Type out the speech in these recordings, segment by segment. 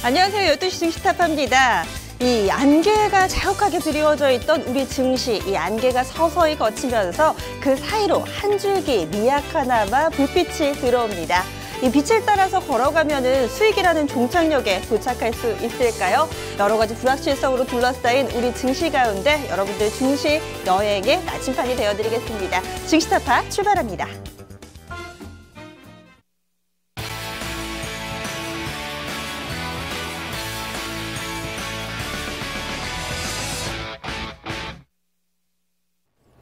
안녕하세요. 12시 증시타파입니다. 이 안개가 자욱하게 드리워져 있던 우리 증시, 이 안개가 서서히 걷히면서 그 사이로 한 줄기 미약하나마 불빛이 들어옵니다. 이 빛을 따라서 걸어가면은 수익이라는 종착역에 도착할 수 있을까요? 여러 가지 불확실성으로 둘러싸인 우리 증시 가운데 여러분들 증시 여행의 나침판이 되어드리겠습니다. 증시타파 출발합니다.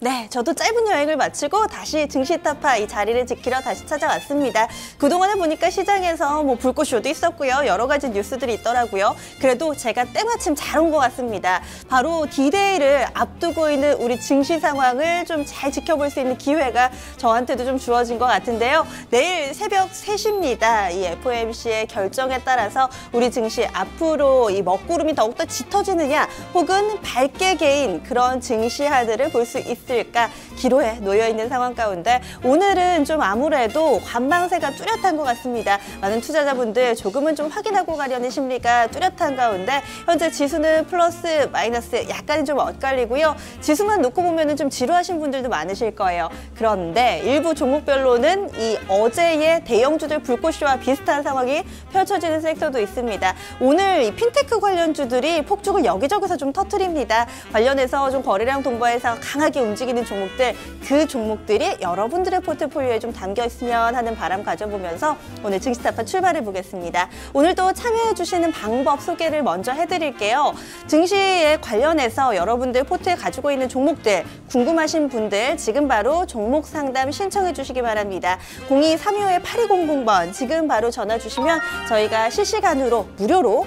네, 저도 짧은 여행을 마치고 다시 증시타파 이 자리를 지키러 다시 찾아왔습니다. 그동안에 보니까 시장에서 불꽃쇼도 있었고요. 여러 가지 뉴스들이 있더라고요. 그래도 제가 때마침 잘 온 것 같습니다. 바로 D-Day를 앞두고 있는 우리 증시 상황을 좀 잘 지켜볼 수 있는 기회가 저한테도 좀 주어진 것 같은데요. 내일 새벽 3시입니다. 이 FOMC의 결정에 따라서 우리 증시 앞으로 이 먹구름이 더욱더 짙어지느냐 혹은 밝게 개인 그런 증시하들을 볼 수 있을까 기로에 놓여있는 상황 가운데 오늘은 좀 아무래도 관망세가 뚜렷한 것 같습니다. 많은 투자자분들 조금은 좀 확인하고 가려는 심리가 뚜렷한 가운데 현재 지수는 플러스 마이너스 약간은 좀 엇갈리고요. 지수만 놓고 보면 좀 지루하신 분들도 많으실 거예요. 그런데 일부 종목별로는 이 어제의 대형주들 불꽃쇼와 비슷한 상황이 펼쳐지는 섹터도 있습니다. 오늘 이 핀테크 관련주들이 폭죽을 여기저기서 좀 터뜨립니다. 관련해서 좀 거래량 동반해서 강하게 움직이는 종목들, 그 종목들이 여러분들의 포트폴리오에 좀 담겨 있으면 하는 바람 가져보면서 오늘 증시타파 출발해 보겠습니다. 오늘도 참여해 주시는 방법 소개를 먼저 해드릴게요. 증시에 관련해서 여러분들 포트에 가지고 있는 종목들 궁금하신 분들 지금 바로 종목 상담 신청해 주시기 바랍니다. 02-325-8200번 지금 바로 전화 주시면 저희가 실시간으로 무료로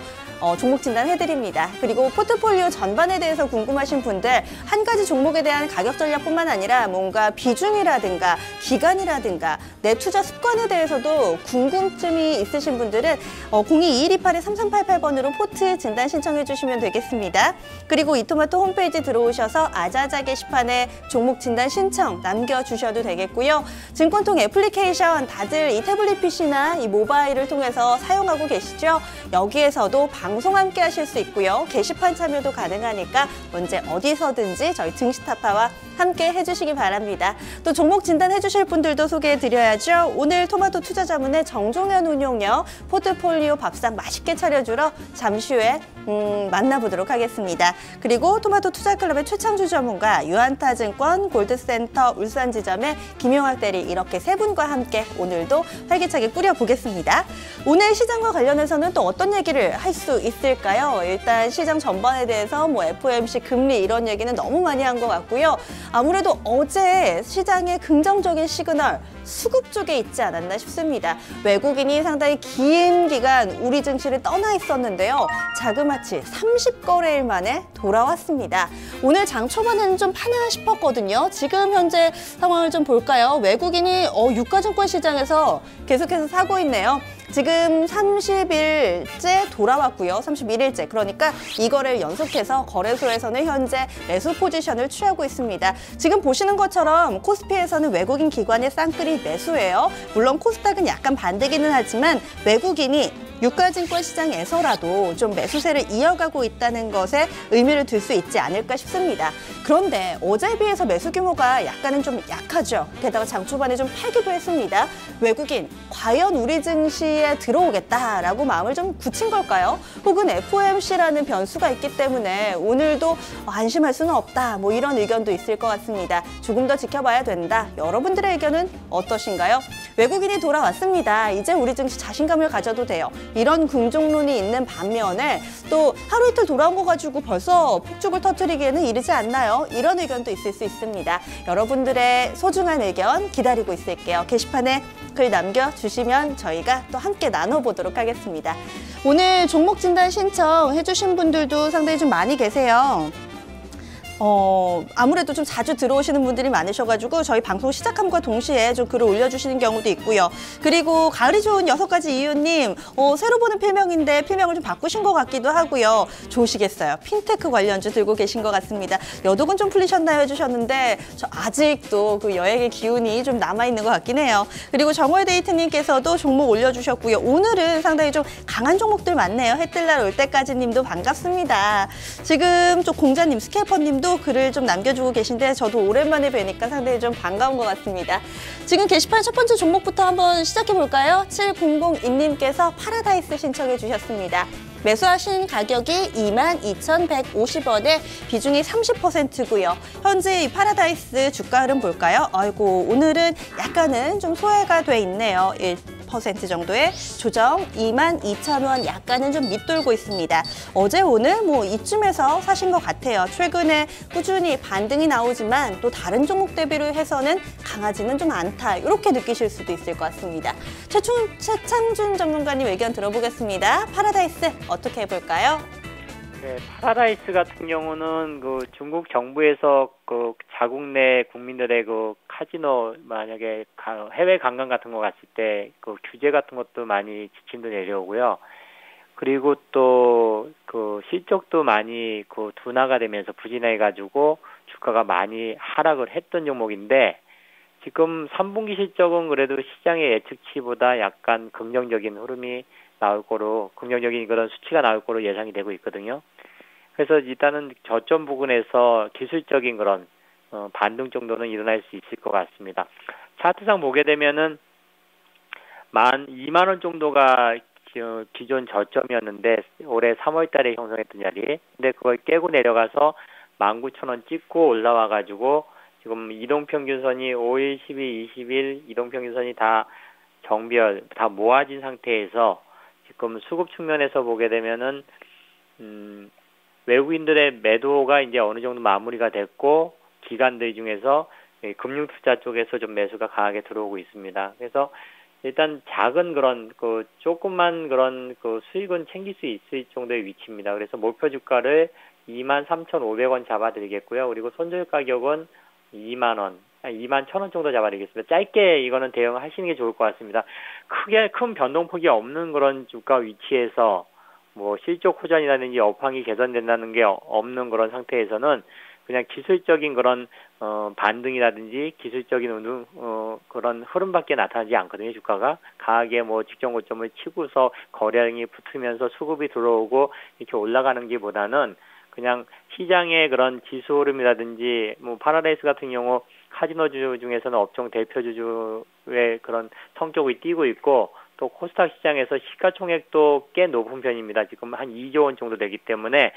종목 진단 해드립니다. 그리고 포트폴리오 전반에 대해서 궁금하신 분들 한 가지 종목에 대한 가격 전략뿐만 아니라 뭔가 비중이라든가 기간이라든가 내 투자 습관에 대해서도 궁금증이 있으신 분들은 02-2128-3388번으로 포트 진단 신청해 주시면 되겠습니다. 그리고 이토마토 홈페이지 들어오셔서 아자아자 게시판에 종목 진단 신청 남겨주셔도 되겠고요. 증권통 애플리케이션 다들 이 태블릿 PC나 이 모바일을 통해서 사용하고 계시죠? 여기에서도 방송 함께 하실 수 있고요. 게시판 참여도 가능하니까 언제 어디서든지 저희 증시타파와 함께 해주시기 바랍니다. 또 종목 진단 해주실 분들도 소개해드려야죠. 오늘 토마토 투자자문의 정종현 운용녀 포트폴리오 밥상 맛있게 차려주러 잠시 후에 만나보도록 하겠습니다. 그리고 토마토 투자클럽의 최창주 전문가, 유한타증권, 골드센터 울산지점의 김용학 대리 이렇게 세 분과 함께 오늘도 활기차게 꾸려보겠습니다. 오늘 시장과 관련해서는 또 어떤 얘기를 할 수 있을까요? 일단 시장 전반에 대해서 FOMC 금리 이런 얘기는 너무 많이 한 것 같고요. 아무래도 어제 시장의 긍정적인 시그널 수급 쪽에 있지 않았나 싶습니다. 외국인이 상당히 긴 기간 우리 증시를 떠나 있었는데요. 자그마치 30거래일 만에 돌아왔습니다. 오늘 장 초반에는 좀 파나 싶었거든요. 지금 현재 상황을 좀 볼까요? 외국인이 유가증권 시장에서 계속해서 사고 있네요. 지금 30일째 돌아왔고요. 31일째. 그러니까 이거를 연속해서 거래소에서는 현재 매수 포지션을 취하고 있습니다. 지금 보시는 것처럼 코스피에서는 외국인 기관의 쌍끌이 매수예요. 물론 코스닥은 약간 반대기는 하지만 외국인이 유가증권 시장에서라도 좀 매수세를 이어가고 있다는 것에 의미를 둘 수 있지 않을까 싶습니다. 그런데 어제에 비해서 매수 규모가 약간은 좀 약하죠. 게다가 장 초반에 좀 팔기도 했습니다. 외국인 과연 우리 증시에 들어오겠다라고 마음을 좀 굳힌 걸까요? 혹은 FOMC라는 변수가 있기 때문에 오늘도 안심할 수는 없다. 이런 의견도 있을 것 같습니다. 조금 더 지켜봐야 된다. 여러분들의 의견은 어떠신가요? 외국인이 돌아왔습니다. 이제 우리 증시 자신감을 가져도 돼요. 이런 긍정론이 있는 반면에 또 하루 이틀 돌아온 거 가지고 벌써 폭죽을 터뜨리기에는 이르지 않나요? 이런 의견도 있을 수 있습니다. 여러분들의 소중한 의견 기다리고 있을게요. 게시판에 글 남겨주시면 저희가 또 함께 나눠보도록 하겠습니다. 오늘 종목 진단 신청해 주신 분들도 상당히 좀 많이 계세요. 아무래도 좀 자주 들어오시는 분들이 많으셔가지고 저희 방송 시작함과 동시에 좀 글을 올려주시는 경우도 있고요. 그리고 가을이 좋은 6가지 이유님, 새로 보는 필명인데 필명을 좀 바꾸신 것 같기도 하고요. 좋으시겠어요. 핀테크 관련주 들고 계신 것 같습니다. 여독은 좀 풀리셨나요? 해주셨는데 저 아직도 그 여행의 기운이 좀 남아있는 것 같긴 해요. 그리고 정월데이트님께서도 종목 올려주셨고요. 오늘은 상당히 좀 강한 종목들 많네요. 해뜰 날 올 때까지 님도 반갑습니다. 지금 좀 공자님, 스케이퍼님도 글을 좀 남겨주고 계신데 저도 오랜만에 뵈니까 상당히 좀 반가운 것 같습니다. 지금 게시판 첫 번째 종목부터 한번 시작해 볼까요? 7002님께서 파라다이스 신청해 주셨습니다. 매수하신 가격이 22,150원에 비중이 30%고요. 현재 이 파라다이스 주가 흐름 볼까요? 아이고, 오늘은 약간은 좀 소외가 돼 있네요. 1% 정도의 조정, 22,000원 약간은 좀 밑돌고 있습니다. 어제 오늘 뭐 이쯤에서 사신 것 같아요. 최근에 꾸준히 반등이 나오지만 또 다른 종목 대비로 해서는 강하지는 좀 않다. 이렇게 느끼실 수도 있을 것 같습니다. 최창준 전문가님 의견 들어보겠습니다. 파라다이스 어떻게 해볼까요? 네, 파라다이스 같은 경우는 그 중국 정부에서 그 자국 내 국민들의 그 카지노 만약에 해외 관광 같은 거 갔을 때 그 규제 같은 것도 많이 지침도 내려오고요. 그리고 또 그 실적도 많이 그 둔화가 되면서 부진해 가지고 주가가 많이 하락을 했던 종목인데 지금 3분기 실적은 그래도 시장의 예측치보다 약간 긍정적인 흐름이 나올 거로, 긍정적인 그런 수치가 나올 거로 예상이 되고 있거든요. 그래서 일단은 저점 부근에서 기술적인 그런 반등 정도는 일어날 수 있을 것 같습니다. 차트상 보게 되면은 2만 원 정도가 기존 저점이었는데 올해 3월 달에 형성했던 자리. 근데 그걸 깨고 내려가서 19,000원 찍고 올라와 가지고 지금 이동평균선이 5일, 12일, 20일 이동평균선이 다 정비열, 다 모아진 상태에서 지금 수급 측면에서 보게 되면은 외국인들의 매도가 이제 어느 정도 마무리가 됐고 기관들 중에서 금융투자 쪽에서 좀 매수가 강하게 들어오고 있습니다. 그래서 일단 작은 그런 그 조금만 그런 그 수익은 챙길 수 있을 정도의 위치입니다. 그래서 목표 주가를 23,500원 잡아드리겠고요. 그리고 손절 가격은 2만 원, 21,000원 정도 잡아드리겠습니다. 짧게 이거는 대응하시는 게 좋을 것 같습니다. 크게 큰 변동폭이 없는 그런 주가 위치에서 뭐 실적 호전이라든지 업황이 개선된다는 게 없는 그런 상태에서는 그냥 기술적인 그런 반등이라든지 기술적인 그런 흐름밖에 나타나지 않거든요. 주가가 강하게 뭐 직전 고점을 치고서 거래량이 붙으면서 수급이 들어오고 이렇게 올라가는 게보다는 그냥 시장의 그런 지수 흐름이라든지 뭐 파라다이스 같은 경우 카지노주 중에서는 업종 대표주의 그런 성격이 띄고 있고 또 코스닥 시장에서 시가총액도 꽤 높은 편입니다. 지금 한 2조 원 정도 되기 때문에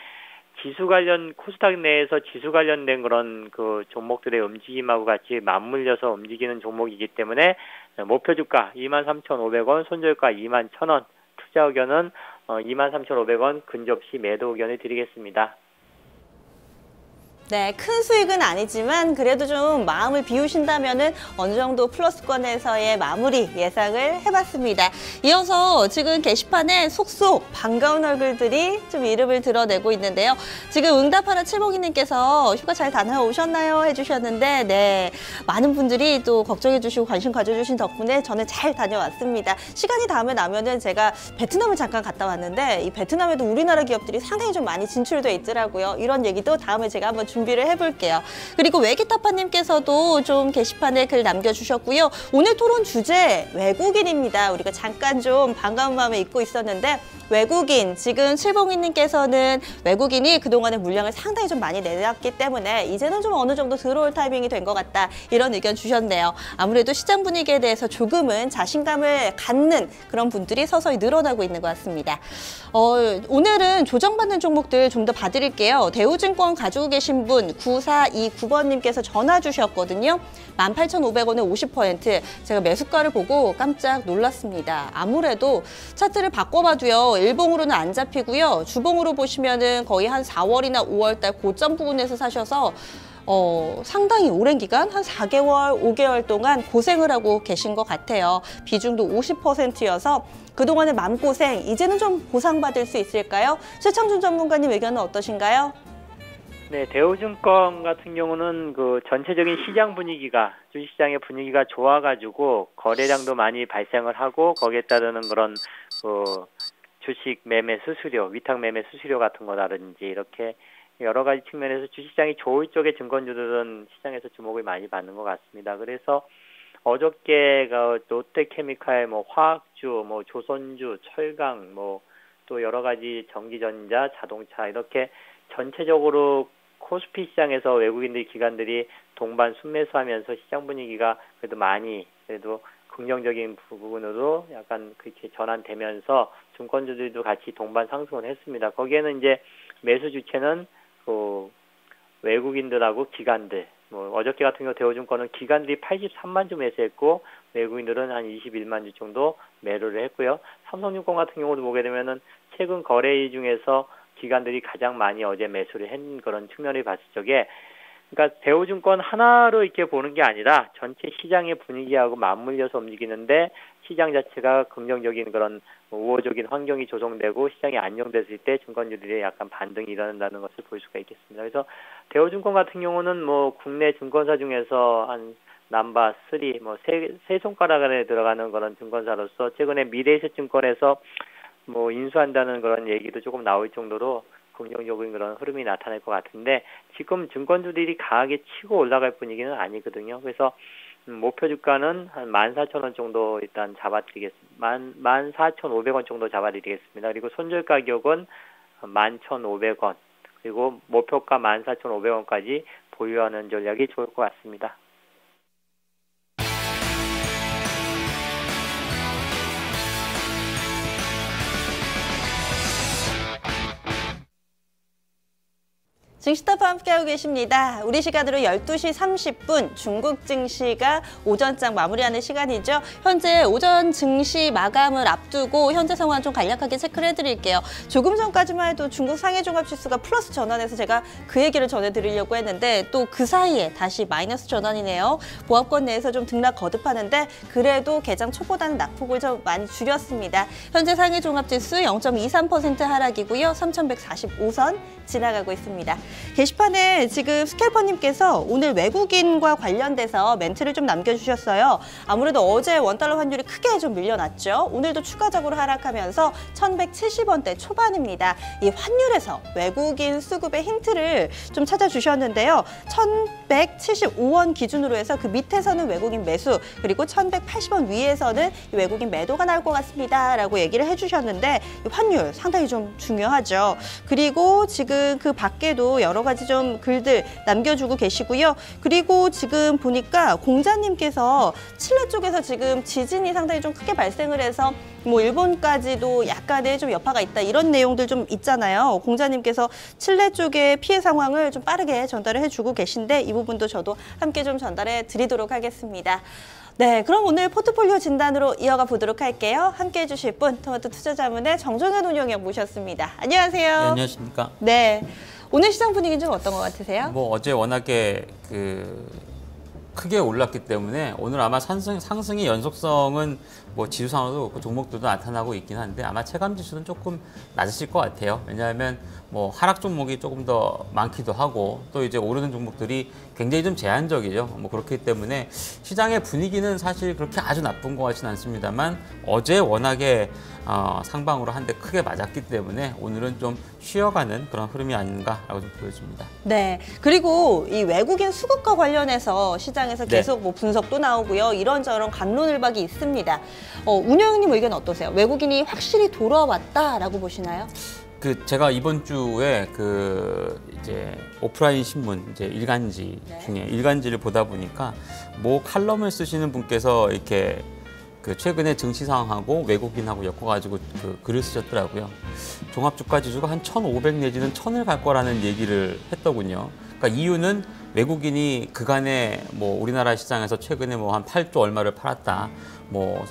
지수 관련 코스닥 내에서 지수 관련된 그런 그 종목들의 움직임하고 같이 맞물려서 움직이는 종목이기 때문에 목표 주가 23,500원, 손절가 21,000원, 투자 의견은 23,500원 근접시 매도 의견을 드리겠습니다. 네, 큰 수익은 아니지만 그래도 좀 마음을 비우신다면은 어느 정도 플러스권에서의 마무리 예상을 해봤습니다. 이어서 지금 게시판에 속속 반가운 얼굴들이 좀 이름을 드러내고 있는데요. 지금 응답하라 702님께서 휴가 잘 다녀오셨나요? 해주셨는데 네, 많은 분들이 또 걱정해주시고 관심 가져주신 덕분에 저는 잘 다녀왔습니다. 시간이 다음에 나면은 제가 베트남을 잠깐 갔다 왔는데 이 베트남에도 우리나라 기업들이 상당히 좀 많이 진출돼 있더라고요. 이런 얘기도 다음에 제가 한번 준비를 해볼게요. 그리고 외기타파님께서도 좀 게시판에 글 남겨주셨고요. 오늘 토론 주제 외국인입니다. 우리가 잠깐 좀 반가운 마음에 잊고 있었는데 외국인, 지금 칠봉이님께서는 외국인이 그동안의 물량을 상당히 좀 많이 내놨기 때문에 이제는 좀 어느 정도 들어올 타이밍이 된 것 같다. 이런 의견 주셨네요. 아무래도 시장 분위기에 대해서 조금은 자신감을 갖는 그런 분들이 서서히 늘어나고 있는 것 같습니다. 오늘은 조정받는 종목들 좀 더 봐드릴게요. 대우증권 가지고 계신 분 9429번님께서 전화 주셨거든요. 18,500원에 50%. 제가 매수가를 보고 깜짝 놀랐습니다. 아무래도 차트를 바꿔봐도요. 일봉으로는 안 잡히고요. 주봉으로 보시면은 거의 한 4월이나 5월 달 고점 부분에서 사셔서 상당히 오랜 기간, 한 4개월, 5개월 동안 고생을 하고 계신 것 같아요. 비중도 50%여서 그동안의 마음고생, 이제는 좀 보상받을 수 있을까요? 최창준 전문가님 의견은 어떠신가요? 네, 대우증권 같은 경우는 그 전체적인 시장 분위기가, 주식시장의 분위기가 좋아가지고 거래량도 많이 발생을 하고 거기에 따르는 그런 주식 매매 수수료, 위탁 매매 수수료 같은 거라든지 이렇게 여러 가지 측면에서 주식시장이 좋을 쪽의 증권주들은 시장에서 주목을 많이 받는 것 같습니다. 그래서 어저께 롯데케미칼, 화학주, 조선주, 철강, 또 여러 가지 전기전자, 자동차 이렇게 전체적으로 코스피 시장에서 외국인들 기관들이 동반 순매수하면서 시장 분위기가 그래도 많이 긍정적인 부분으로 약간 그렇게 전환되면서 증권주들도 같이 동반 상승을 했습니다. 거기에는 이제 매수 주체는 외국인들하고 기관들, 어저께 같은 경우 대우증권은 기관들이 83만 주 매수했고 외국인들은 한 21만 주 정도 매도를 했고요. 삼성증권 같은 경우도 보게 되면은 최근 거래일 중에서 기관들이 가장 많이 어제 매수를 한 그런 측면을 봤을 적에, 그러니까 대우증권 하나로 이렇게 보는 게 아니라 전체 시장의 분위기하고 맞물려서 움직이는데 시장 자체가 긍정적인 그런 우호적인 환경이 조성되고 시장이 안정됐을 때 증권주들이 약간 반등이 일어난다는 것을 볼 수가 있겠습니다. 그래서 대우증권 같은 경우는 국내 증권사 중에서 한 넘버 3, 세 손가락 안에 들어가는 그런 증권사로서 최근에 미래에셋증권에서 인수한다는 그런 얘기도 조금 나올 정도로 긍정적인 그런 흐름이 나타날 것 같은데 지금 증권주들이 강하게 치고 올라갈 분위기는 아니거든요. 그래서 목표 주가는 한 14,000원 정도 일단 잡아드리겠습니다. 14,500원 정도 잡아드리겠습니다. 그리고 손절 가격은 11,500원, 그리고 목표가 14,500원까지 보유하는 전략이 좋을 것 같습니다. 증시타파 함께하고 계십니다. 우리 시간으로 12시 30분 중국 증시가 오전장 마무리하는 시간이죠. 현재 오전 증시 마감을 앞두고 현재 상황 좀 간략하게 체크를 해드릴게요. 조금 전까지만 해도 중국 상해종합지수가 플러스 전환해서 제가 그 얘기를 전해드리려고 했는데 또 그 사이에 다시 마이너스 전환이네요. 보합권 내에서 좀 등락 거듭하는데 그래도 개장 초보다는 낙폭을 좀 많이 줄였습니다. 현재 상해종합지수 0.23% 하락이고요. 3,145선 지나가고 있습니다. 게시판에 지금 스캘퍼님께서 오늘 외국인과 관련돼서 멘트를 좀 남겨주셨어요. 아무래도 어제 원달러 환율이 크게 좀 밀려났죠. 오늘도 추가적으로 하락하면서 1170원대 초반입니다. 이 환율에서 외국인 수급의 힌트를 좀 찾아주셨는데요. 1175원 기준으로 해서 그 밑에서는 외국인 매수, 그리고 1180원 위에서는 외국인 매도가 나올 것 같습니다. 라고 얘기를 해주셨는데 이 환율 상당히 좀 중요하죠. 그리고 지금 그 밖에도 여러 가지 좀 글들 남겨주고 계시고요. 그리고 지금 보니까 공자님께서 칠레 쪽에서 지금 지진이 상당히 좀 크게 발생을 해서 일본까지도 약간의 좀 여파가 있다 이런 내용들 좀 있잖아요. 공자님께서 칠레 쪽의 피해 상황을 좀 빠르게 전달을 해주고 계신데 이 부분도 저도 함께 좀 전달해 드리도록 하겠습니다. 네, 그럼 오늘 포트폴리오 진단으로 이어가 보도록 할게요. 함께 해주실 분 토마토 투자자문의 정종현 운용형 모셨습니다. 안녕하세요. 네, 안녕하십니까. 네, 오늘 시장 분위기는 좀 어떤 것 같으세요? 어제 워낙에 크게 올랐기 때문에 오늘 아마 상승의 연속성은 지수상으로도 그렇고 종목들도 나타나고 있긴 한데 아마 체감 지수는 조금 낮으실 것 같아요. 왜냐하면 하락 종목이 조금 더 많기도 하고 또 이제 오르는 종목들이 굉장히 좀 제한적이죠. 그렇기 때문에 시장의 분위기는 사실 그렇게 아주 나쁜 것 같지는 않습니다만 어제 워낙에 상방으로 한 대 크게 맞았기 때문에 오늘은 좀 쉬어가는 그런 흐름이 아닌가라고 좀 보여집니다. 네, 그리고 이 외국인 수급과 관련해서 시장에서 계속 분석도 나오고요. 이런저런 갑론을박이 있습니다. 운영님 의견 어떠세요? 외국인이 확실히 돌아왔다라고 보시나요? 제가 이번 주에 이제 오프라인 신문 이제 일간지 중에 일간지를 보다 보니까 칼럼을 쓰시는 분께서 이렇게 최근에 증시 상황하고 외국인하고 엮어가지고 글을 쓰셨더라고요. 종합주가지수가 한 1,500 내지는 1,000을 갈 거라는 얘기를 했더군요. 그러니까 이유는 외국인이 그간에 우리나라 시장에서 최근에 한 8조 얼마를 팔았다.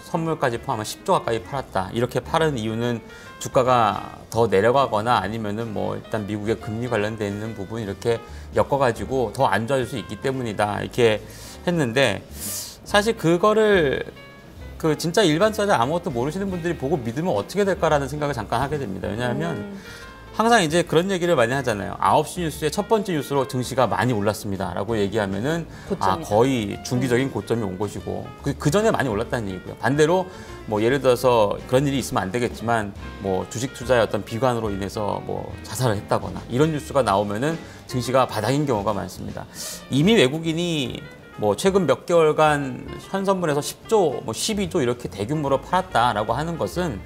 선물까지 포함한 10조 가까이 팔았다. 이렇게 팔은 이유는 주가가 더 내려가거나 아니면은 일단 미국의 금리 관련돼 있는 부분 이렇게 엮어가지고 더 안 좋아질 수 있기 때문이다. 이렇게 했는데 사실 그거를 진짜 일반 투자자 아무것도 모르시는 분들이 보고 믿으면 어떻게 될까라는 생각을 잠깐 하게 됩니다. 왜냐하면 항상 이제 그런 얘기를 많이 하잖아요. 9시 뉴스의 첫 번째 뉴스로 증시가 많이 올랐습니다라고 얘기하면은 거의 중기적인 고점이 온 것이고 그 전에 많이 올랐다는 얘기고요. 반대로 뭐 예를 들어서 그런 일이 있으면 안 되겠지만 뭐 주식 투자의 어떤 비관으로 인해서 뭐 자살을 했다거나 이런 뉴스가 나오면은 증시가 바닥인 경우가 많습니다. 이미 외국인이 뭐 최근 몇 개월간 현선물에서 10조, 뭐 12조 이렇게 대규모로 팔았다라고 하는 것은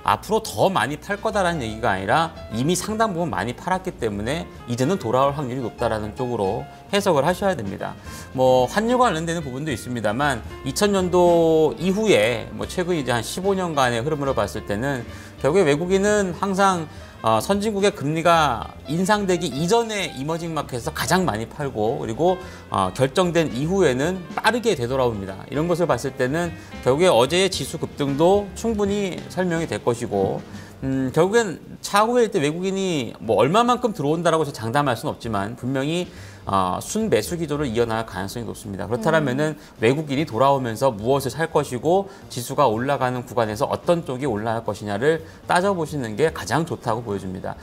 앞으로 더 많이 팔 거다라는 얘기가 아니라 이미 상당 부분 많이 팔았기 때문에 이제는 돌아올 확률이 높다라는 쪽으로 해석을 하셔야 됩니다. 뭐 환율과 관련되는 부분도 있습니다만 2000년도 이후에 뭐 최근 이제 한 15년간의 흐름으로 봤을 때는 결국에 외국인은 항상 선진국의 금리가 인상되기 이전에 이머징 마켓에서 가장 많이 팔고 그리고 결정된 이후에는 빠르게 되돌아옵니다. 이런 것을 봤을 때는 결국에 어제의 지수 급등도 충분히 설명이 될 것이고 결국엔 차후에 때 외국인이 뭐 얼마만큼 들어온다라고 장담할 수는 없지만 분명히 순매수 기조를 이어나갈 가능성이 높습니다. 그렇다면은 외국인이 돌아오면서 무엇을 살 것이고 지수가 올라가는 구간에서 어떤 쪽이 올라갈 것이냐를 따져보시는 게 가장 좋다고 보여집니다.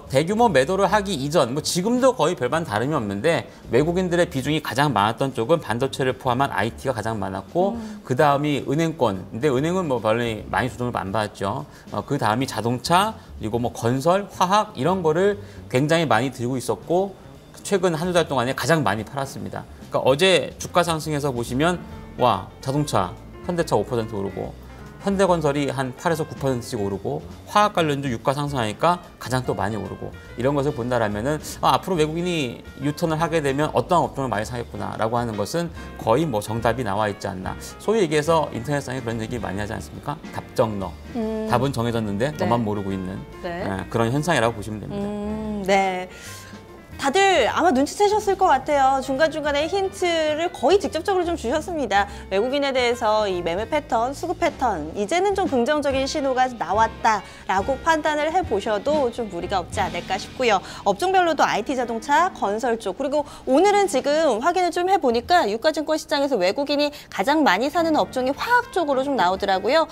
대규모 매도를 하기 이전, 뭐 지금도 거의 별반 다름이 없는데 외국인들의 비중이 가장 많았던 쪽은 반도체를 포함한 IT가 가장 많았고 그 다음이 은행권. 근데 은행은 뭐 별로 많이 조정을 안 받았죠. 그 다음이 자동차, 그리고 뭐 건설, 화학 이런 거를 굉장히 많이 들고 있었고 최근 한두 달 동안에 가장 많이 팔았습니다. 그러니까 어제 주가 상승해서 보시면 와 자동차, 현대차 5% 오르고 현대건설이 한 8에서 9%씩 오르고 화학 관련주 유가 상승하니까 가장 또 많이 오르고 이런 것을 본다라면은 앞으로 외국인이 유턴을 하게 되면 어떠한 업종을 많이 사겠구나라고 하는 것은 거의 뭐 정답이 나와 있지 않나. 소위 얘기해서 인터넷상에 그런 얘기 많이 하지 않습니까? 답정너. 답은 정해졌는데 네. 너만 모르고 있는 그런 현상이라고 보시면 됩니다. 네. 다들 아마 눈치채셨을 것 같아요. 중간중간에 힌트를 거의 직접적으로 좀 주셨습니다. 외국인에 대해서 이 매매 패턴, 수급 패턴, 이제는 좀 긍정적인 신호가 나왔다라고 판단을 해보셔도 좀 무리가 없지 않을까 싶고요. 업종별로도 IT 자동차, 건설 쪽, 그리고 오늘은 지금 확인을 좀 해보니까 유가증권 시장에서 외국인이 가장 많이 사는 업종이 화학 쪽으로 좀 나오더라고요.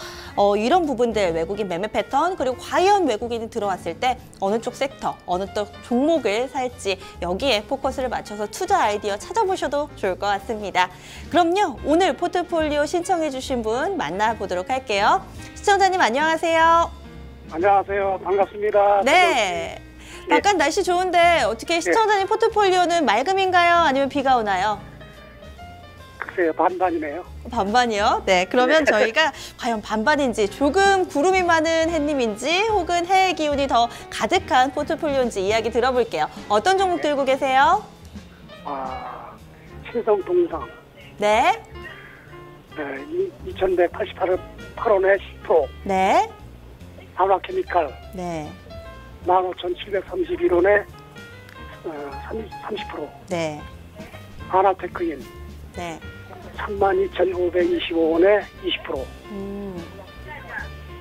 이런 부분들, 외국인 매매 패턴, 그리고 과연 외국인이 들어왔을 때 어느 쪽 섹터, 어느 쪽 종목을 살지 여기에 포커스를 맞춰서 투자 아이디어 찾아보셔도 좋을 것 같습니다. 그럼요, 오늘 포트폴리오 신청해 주신 분 만나보도록 할게요. 시청자님 안녕하세요. 안녕하세요. 반갑습니다. 네. 바깥 날씨 좋은데 어떻게 시청자님 포트폴리오는 맑음인가요? 아니면 비가 오나요? 글쎄요, 반반이네요. 반반이요? 네, 그러면 저희가 과연 반반인지 조금 구름이 많은 햇님인지 혹은 해의 기운이 더 가득한 포트폴리오인지 이야기 들어볼게요. 어떤 종목 들고 계세요? 신성동상. 네. 네, 2188원에 10%. 네. 한화케미칼. 네. 15,731원에 30%. 네. 하나테크인. 네. 32,525원에 20%.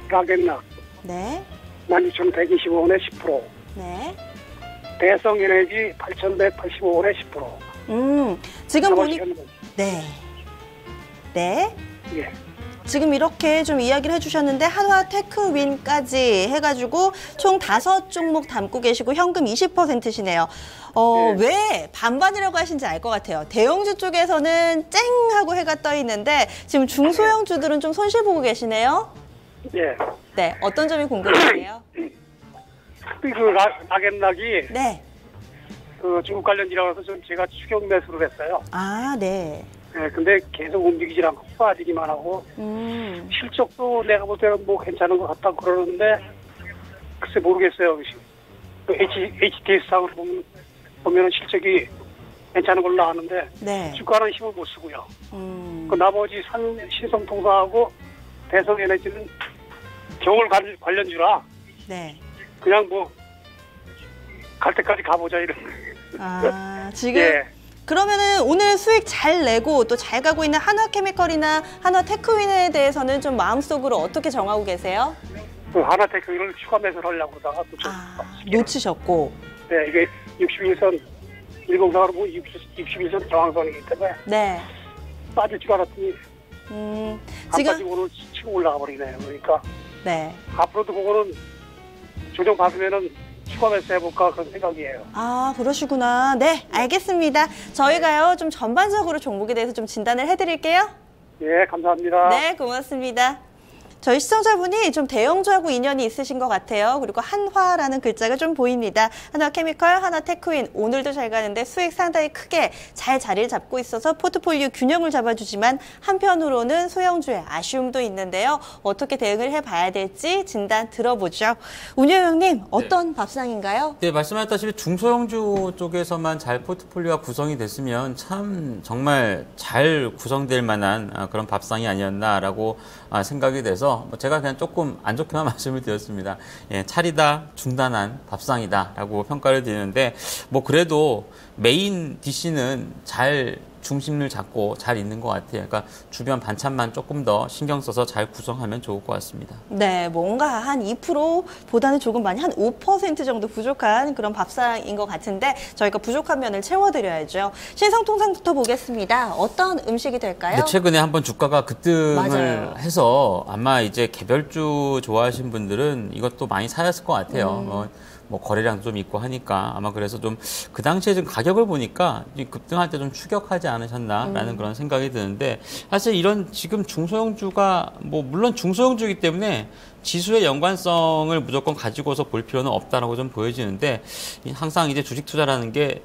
라겐락. 네. 16,125원에 10%. 네. 대성에너지 8,185원에 10%. 지금 보니까 네. 네. 예. 지금 이렇게 좀 이야기를 해주셨는데 한화테크윈까지 해가지고 총 5종목 담고 계시고 현금 20%시네요. 왜 반반이라고 하신지 알 것 같아요. 대형주 쪽에서는 쨍 하고 해가 떠 있는데 지금 중소형주들은 좀 손실 보고 계시네요. 예. 네, 어떤 점이 궁금하세요? 그 라겐락이 네. 그 중국 관련이라고 해서 좀 제가 추격 매수를 했어요. 아, 네. 네, 근데 계속 움직이질 않고 빠지기만 하고 실적도 내가 볼 때는 뭐 괜찮은 것 같다 그러는데 글쎄 모르겠어요. 그 HTS상으로 보면 실적이 괜찮은 걸로 나왔는데 네. 주가는 힘을 못 쓰고요. 그 나머지 신성통사하고 대성에너지는 겨울 관련주라 네. 그냥 뭐 갈 때까지 가보자 이런. 지금 예. 그러면은 오늘 수익 잘 내고 또 잘 가고 있는 한화케미컬이나 한화테크윈에 대해서는 좀 마음속으로 어떻게 정하고 계세요? 그 하나테크윈을 추가 매수를 하려고 하다가 또 좀 놓치셨고. 네, 이게 61선 104로 보면 61선 저항선이기 때문에 네. 빠질 줄 알았더니 지금 지금 오늘 치고 올라가 버리네요. 그러니까 네. 앞으로도 그거는 조정 받으면은 포함해서 해볼까 그런 생각이에요. 아, 그러시구나. 네, 알겠습니다. 저희가요, 좀 전반적으로 종목에 대해서 좀 진단을 해드릴게요. 예, 감사합니다. 네, 고맙습니다. 저희 시청자분이 좀 대형주하고 인연이 있으신 것 같아요. 그리고 한화라는 글자가 좀 보입니다. 한화케미컬, 한화테크윈 오늘도 잘 가는데 수익 상당히 크게 잘 자리를 잡고 있어서 포트폴리오 균형을 잡아주지만 한편으로는 소형주의 아쉬움도 있는데요. 어떻게 대응을 해봐야 될지 진단 들어보죠. 운영형님 어떤 밥상인가요? 네, 말씀하셨다시피 중소형주 쪽에서만 잘 포트폴리오가 구성이 됐으면 참 정말 잘 구성될 만한 그런 밥상이 아니었나라고 생각이 돼서 제가 그냥 조금 안 좋게만 말씀을 드렸습니다. 예, 차리다 중단한 밥상이다라고 평가를 드리는데 뭐 그래도 메인 DC는 잘 중심을 잡고 잘 있는 것 같아요. 그러니까 주변 반찬만 조금 더 신경 써서 잘 구성하면 좋을 것 같습니다. 네, 뭔가 한 2%보다는 조금 많이 한 5% 정도 부족한 그런 밥상인 것 같은데 저희가 부족한 면을 채워드려야죠. 신성통상부터 보겠습니다. 어떤 음식이 될까요? 네, 최근에 한번 주가가 급등을 맞아요. 해서 아마 이제 개별주 좋아하시는 분들은 이것도 많이 사였을 것 같아요. 뭐 거래량도 좀 있고 하니까 아마 그래서 좀 그 당시에 좀 가격을 보니까 급등할 때 좀 추격하지 않으셨나라는 그런 생각이 드는데 사실 이런 지금 중소형주가 뭐 물론 중소형주이기 때문에 지수의 연관성을 무조건 가지고서 볼 필요는 없다라고 좀 보여지는데 항상 이제 주식 투자라는 게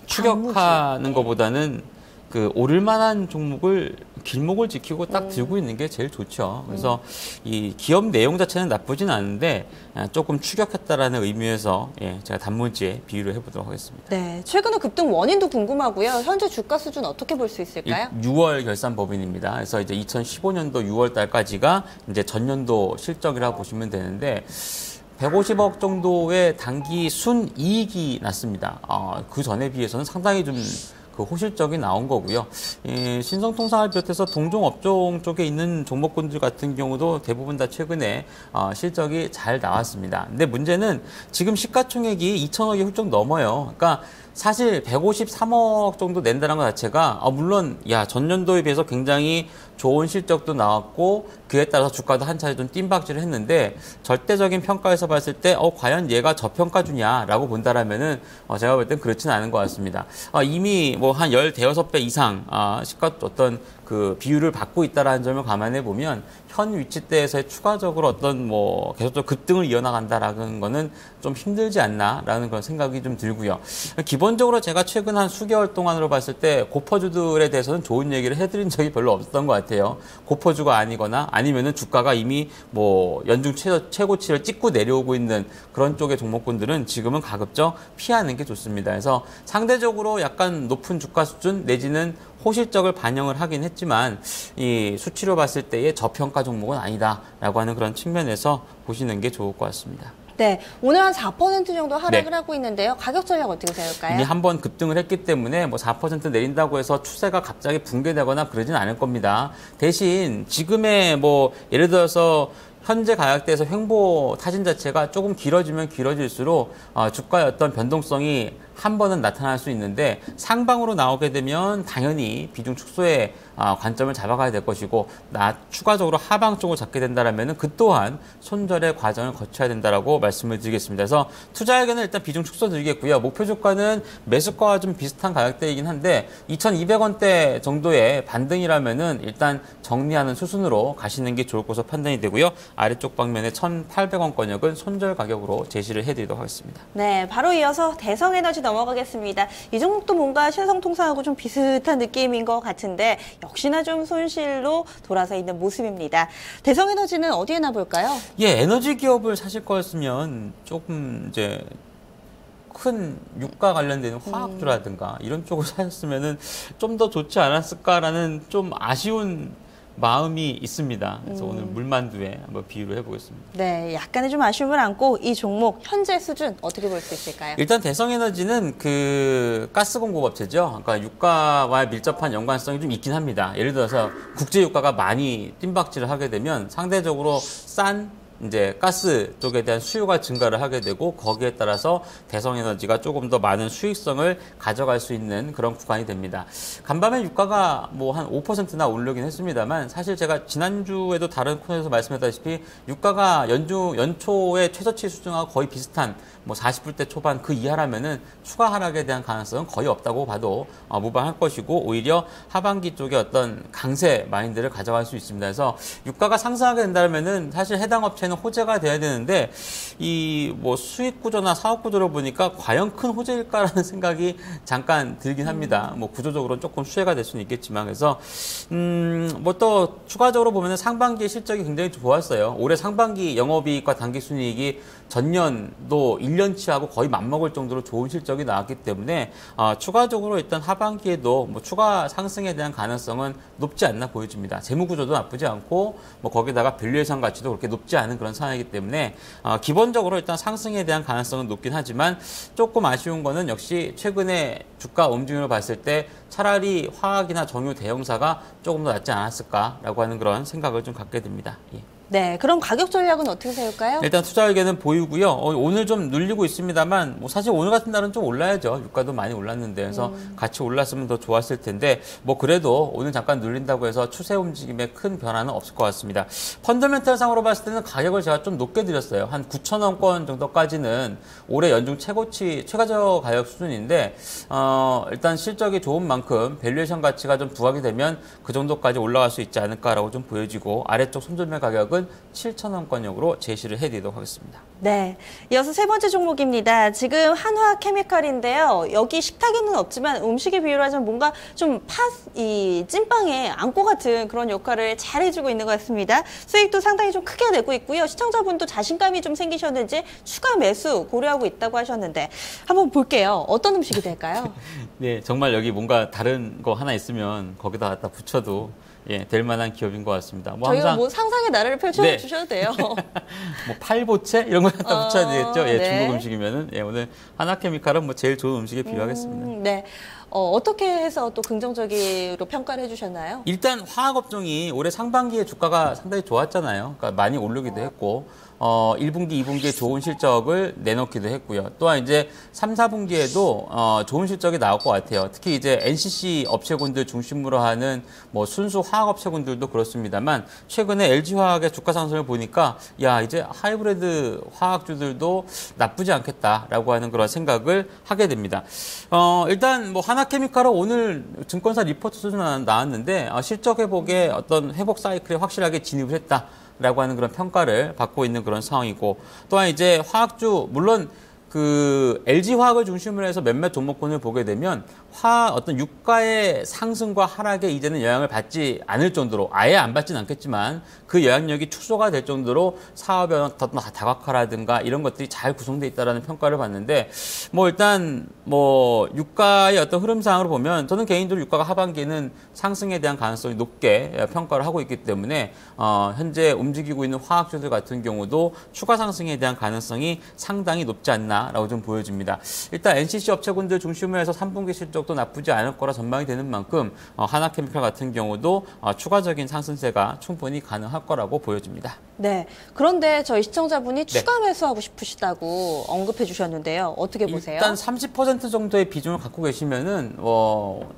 추격하는 것보다는 그 오를 만한 종목을 길목을 지키고 딱 들고 있는 게 제일 좋죠. 그래서 이 기업 내용 자체는 나쁘진 않은데 조금 추격했다라는 의미에서 제가 단문지에 비유를 해보도록 하겠습니다. 네, 최근의 급등 원인도 궁금하고요. 현재 주가 수준 어떻게 볼 수 있을까요? 6월 결산 법인입니다. 그래서 이제 2015년도 6월 달까지가 이제 전년도 실적이라고 보시면 되는데 150억 정도의 단기 순이익이 났습니다. 그 전에 비해서는 상당히 좀 그 호실적이 나온 거고요. 신성통상을 비롯해서 동종 업종 쪽에 있는 종목군들 같은 경우도 대부분 다 최근에 실적이 잘 나왔습니다. 근데 문제는 지금 시가총액이 2천억이 훌쩍 넘어요. 그러니까 사실 153억 정도 낸다는 것 자체가 물론 전년도에 비해서 굉장히 좋은 실적도 나왔고 그에 따라서 주가도 한 차례 좀 뜀박질을 했는데 절대적인 평가에서 봤을 때 과연 얘가 저평가주냐라고 본다라면은 제가 볼 땐 그렇지는 않은 것 같습니다. 이미 뭐 한 15배 이상 시가 어떤 그 비율을 받고 있다라는 점을 감안해 보면 현 위치대에서의 추가적으로 어떤 뭐 계속적으로 급등을 이어나간다라는 거는 좀 힘들지 않나라는 그런 생각이 좀 들고요. 기본적으로 제가 최근 한 수개월 동안으로 봤을 때 고퍼주들에 대해서는 좋은 얘기를 해드린 적이 별로 없었던 것 같아요. 고퍼주가 아니거나 아니면은 주가가 이미 뭐 연중 최고치를 찍고 내려오고 있는 그런 쪽의 종목군들은 지금은 가급적 피하는 게 좋습니다. 그래서 상대적으로 약간 높은 주가 수준 내지는 호실적을 반영을 하긴 했지만 이 수치로 봤을 때의 저평가 종목은 아니다라고 하는 그런 측면에서 보시는 게 좋을 것 같습니다. 네, 오늘 한 4% 정도 하락을 네. 하고 있는데요. 가격 전략 어떻게 세울까요? 이미 한번 급등을 했기 때문에 뭐 4% 내린다고 해서 추세가 갑자기 붕괴되거나 그러진 않을 겁니다. 대신 지금의 뭐 예를 들어서 현재 가격대에서 횡보 타진 자체가 조금 길어지면 길어질수록 주가의 어떤 변동성이 한 번은 나타날 수 있는데 상방으로 나오게 되면 당연히 비중 축소에 관점을 잡아가야 될 것이고 추가적으로 하방 쪽을 잡게 된다라면은 그 또한 손절의 과정을 거쳐야 된다라고 말씀을 드리겠습니다. 그래서 투자에게는 일단 비중 축소 드리겠고요. 목표 주가는 매수가와 좀 비슷한 가격대이긴 한데 2,200원대 정도의 반등이라면은 일단 정리하는 수순으로 가시는 게 좋을 것으로 판단이 되고요. 아래쪽 방면에 1,800원권역은 손절 가격으로 제시를 해드리도록 하겠습니다. 네, 바로 이어서 대성에너지 넘어가겠습니다. 이 종목도 뭔가 신성통상하고 좀 비슷한 느낌인 것 같은데 역시나 좀 손실로 돌아서 있는 모습입니다. 대성에너지는 어디에 놔볼까요? 에너지 기업을 사실 거였으면 조금 이제 큰 유가 관련되는 화학주라든가 이런 쪽을 사셨으면은 좀 더 좋지 않았을까라는 좀 아쉬운 마음이 있습니다. 그래서 오늘 물만두에 한번 비유를 해보겠습니다. 네, 약간의 좀 아쉬움을 안고 이 종목 현재 수준 어떻게 볼 수 있을까요? 일단 대성에너지는 그 가스공급업체죠. 그러니까 유가와 밀접한 연관성이 좀 있긴 합니다. 예를 들어서 국제 유가가 많이 뜀박질을 하게 되면 상대적으로 싼 이제 가스 쪽에 대한 수요가 증가를 하게 되고 거기에 따라서 대성에너지가 조금 더 많은 수익성을 가져갈 수 있는 그런 구간이 됩니다. 간밤에 유가가 뭐 한 5%나 오르긴 했습니다만 사실 제가 지난주에도 다른 코너에서 말씀했다시피 유가가 연초의 최저치 수준과 거의 비슷한 뭐 40불대 초반 그 이하라면은 추가 하락에 대한 가능성은 거의 없다고 봐도 무방할 것이고 오히려 하반기 쪽에 어떤 강세 마인드를 가져갈 수 있습니다. 그래서 유가가 상승하게 된다면은 사실 해당 업체는 호재가 돼야 되는데 이 뭐 수익 구조나 사업 구조를 보니까 과연 큰 호재일까라는 생각이 잠깐 들긴 합니다. 뭐 구조적으로는 조금 수혜가 될 수는 있겠지만 그래서 뭐 또 추가적으로 보면은 상반기의 실적이 굉장히 좋았어요. 올해 상반기 영업이익과 당기순이익이 전년도 1년치하고 거의 맞먹을 정도로 좋은 실적이 나왔기 때문에 추가적으로 일단 하반기에도 뭐 추가 상승에 대한 가능성은 높지 않나 보여집니다. 재무구조도 나쁘지 않고 뭐 거기다가 밸류에이션 가치도 그렇게 높지 않은 그런 상황이기 때문에 기본적으로 일단 상승에 대한 가능성은 높긴 하지만 조금 아쉬운 거는 역시 최근에 주가 움직임을 봤을 때 차라리 화학이나 정유 대형사가 조금 더 낫지 않았을까라고 하는 그런 생각을 좀 갖게 됩니다. 예. 네, 그럼 가격 전략은 어떻게 세울까요? 일단 투자 의견은 보이고요. 오늘 좀 눌리고 있습니다만 뭐 사실 오늘 같은 날은 좀 올라야죠. 유가도 많이 올랐는데 그래서 같이 올랐으면 더 좋았을 텐데 뭐 그래도 오늘 잠깐 눌린다고 해서 추세 움직임에 큰 변화는 없을 것 같습니다. 펀더멘탈 상으로 봤을 때는 가격을 제가 좀 높게 드렸어요. 한 9,000원권 정도까지는 올해 연중 최고저 가격 수준인데 일단 실적이 좋은 만큼 밸류에이션 가치가 좀 부각이 되면 그 정도까지 올라갈 수 있지 않을까라고 좀 보여지고 아래쪽 손절매 가격은 7,000원권역으로 제시를 해드리도록 하겠습니다. 네, 이어서 세 번째 종목입니다. 지금 한화케미칼인데요. 여기 식탁에는 없지만 음식의 비유로 하자면 뭔가 좀 이 찐빵에 안고 같은 그런 역할을 잘 해주고 있는 것 같습니다. 수익도 상당히 좀 크게 내고 있고요. 시청자분도 자신감이 좀 생기셨는지 추가 매수 고려하고 있다고 하셨는데 한번 볼게요. 어떤 음식이 될까요? 네, 정말 여기 뭔가 다른 거 하나 있으면 거기다 갖다 붙여도 될 만한 기업인 것 같습니다. 뭐 저희가 항상 뭐 상상의 나래를 펼쳐주셔도 돼요. 뭐 팔보채 이런 거 갖다 붙여야 되겠죠. 네. 중국 음식이면은 오늘 하나케미칼은 뭐 제일 좋은 음식에 비유하겠습니다. 네. 어떻게 해서 또 긍정적으로 평가를 해주셨나요? 일단 화학업종이 올해 상반기에 주가가 상당히 좋았잖아요. 그러니까 많이 오르기도 했고 1분기, 2분기에 좋은 실적을 내놓기도 했고요. 또한 이제 3, 4분기에도 좋은 실적이 나올 것 같아요. 특히 이제 NCC 업체군들 중심으로 하는 뭐 순수 화학 업체군들도 그렇습니다만 최근에 LG화학의 주가 상승을 보니까 야 이제 하이브리드 화학주들도 나쁘지 않겠다라고 하는 그런 생각을 하게 됩니다. 일단 뭐 하나케미칼은 오늘 증권사 리포트 수준 나왔는데 실적 회복에 어떤 회복 사이클에 확실하게 진입을 했다. 라고 하는 그런 평가를 받고 있는 그런 상황이고 또한 이제 화학주 물론 그 LG화학을 중심으로 해서 몇몇 종목군을 보게 되면 어떤 유가의 상승과 하락에 이제는 영향을 받지 않을 정도로 아예 안 받지는 않겠지만 그 영향력이 축소가 될 정도로 사업의 어떤 다각화라든가 이런 것들이 잘 구성되어 있다라는 평가를 받는데 뭐 일단 뭐 유가의 어떤 흐름상으로 보면 저는 개인적으로 유가가 하반기에는 상승에 대한 가능성이 높게 평가를 하고 있기 때문에 현재 움직이고 있는 화학주들 같은 경우도 추가 상승에 대한 가능성이 상당히 높지 않나라고 좀 보여집니다. 일단 NCC 업체군들 중심으로 해서 3분기 실적도 나쁘지 않을 거라 전망이 되는 만큼 하나케미칼 같은 경우도 추가적인 상승세가 충분히 가능할 거라고 보여집니다. 네. 그런데 저희 시청자분이 추가 매수하고 싶으시다고 언급해 주셨는데요. 어떻게 보세요? 일단 30% 정도의 비중을 갖고 계시면은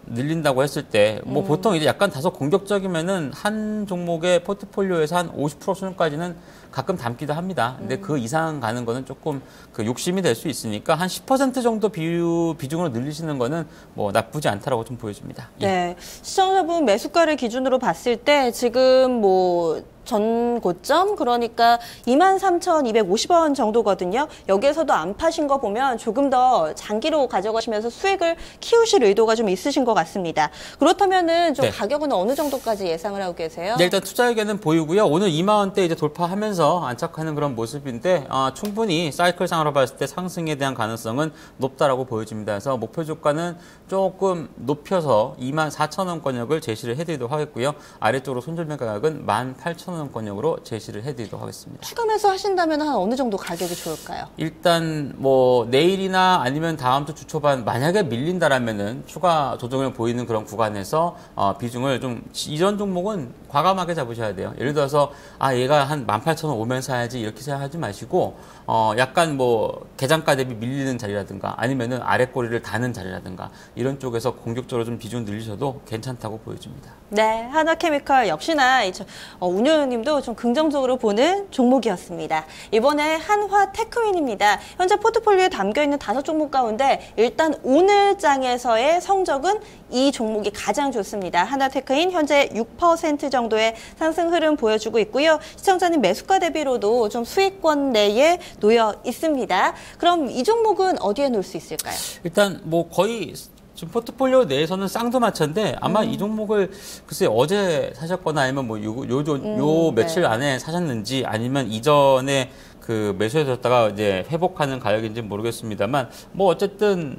늘린다고 했을 때 뭐 보통 이제 약간 다소 공격적이면은 한 종목의 포트폴리오에서 한 50% 수준까지는 가끔 담기도 합니다. 근데 그 이상 가는 거는 조금 그 욕심이 될 수 있으니까 한 10% 정도 비중으로 늘리시는 거는 뭐 나쁘지 않다라고 좀 보여집니다. 네. 시청자분 매수가를 기준으로 봤을 때 지금 뭐 전 고점 그러니까 23,250원 정도거든요. 여기에서도 안 파신 거 보면 조금 더 장기로 가져가시면서 수익을 키우실 의도가 좀 있으신 것 같습니다. 그렇다면은 좀 가격은 어느 정도까지 예상을 하고 계세요? 네, 일단 투자 의견은 보이고요. 오늘 2만 원대 이제 돌파하면서 안착하는 그런 모습인데 충분히 사이클상으로 봤을 때 상승에 대한 가능성은 높다라고 보여집니다. 그래서 목표 주가는 조금 높여서 24,000원권역을 제시를 해드리도록 하겠고요. 아래쪽으로 손절매 가격은 18,000원 원권역으로 제시를 해드리도록 하겠습니다. 추가 매수 하신다면 한 어느 정도 가격이 좋을까요? 일단 뭐 내일이나 아니면 다음 주 초반 만약에 밀린다라면은 추가 조정을 보이는 그런 구간에서 비중을 좀 이런 종목은 과감하게 잡으셔야 돼요. 예를 들어서 얘가 한 18,000원 오면 사야지 이렇게 생각하지 마시고 약간 뭐 계장가 대비 밀리는 자리라든가 아니면은 아랫꼬리를 다는 자리라든가 이런 쪽에서 공격적으로 좀 비중 늘리셔도 괜찮다고 보여집니다. 네, 하나케미컬 역시나 운영님도 좀 긍정적으로 보는 종목이었습니다. 이번에 한화테크윈입니다. 현재 포트폴리오에 담겨있는 5종목 가운데 일단 오늘 장에서의 성적은 이 종목이 가장 좋습니다. 하나테크윈 현재 6% 정도의 상승 흐름 보여주고 있고요. 시청자님 매수가 대비로도 좀 수익권 내에 놓여 있습니다. 그럼 이 종목은 어디에 놓을 수 있을까요? 일단 뭐 거의 지금 포트폴리오 내에서는 쌍두마차인데 아마 이 종목을 글쎄 어제 사셨거나 아니면 뭐 요 며칠 네. 안에 사셨는지 아니면 이전에 그 매수해뒀다가 이제 회복하는 가격인지 모르겠습니다만 뭐 어쨌든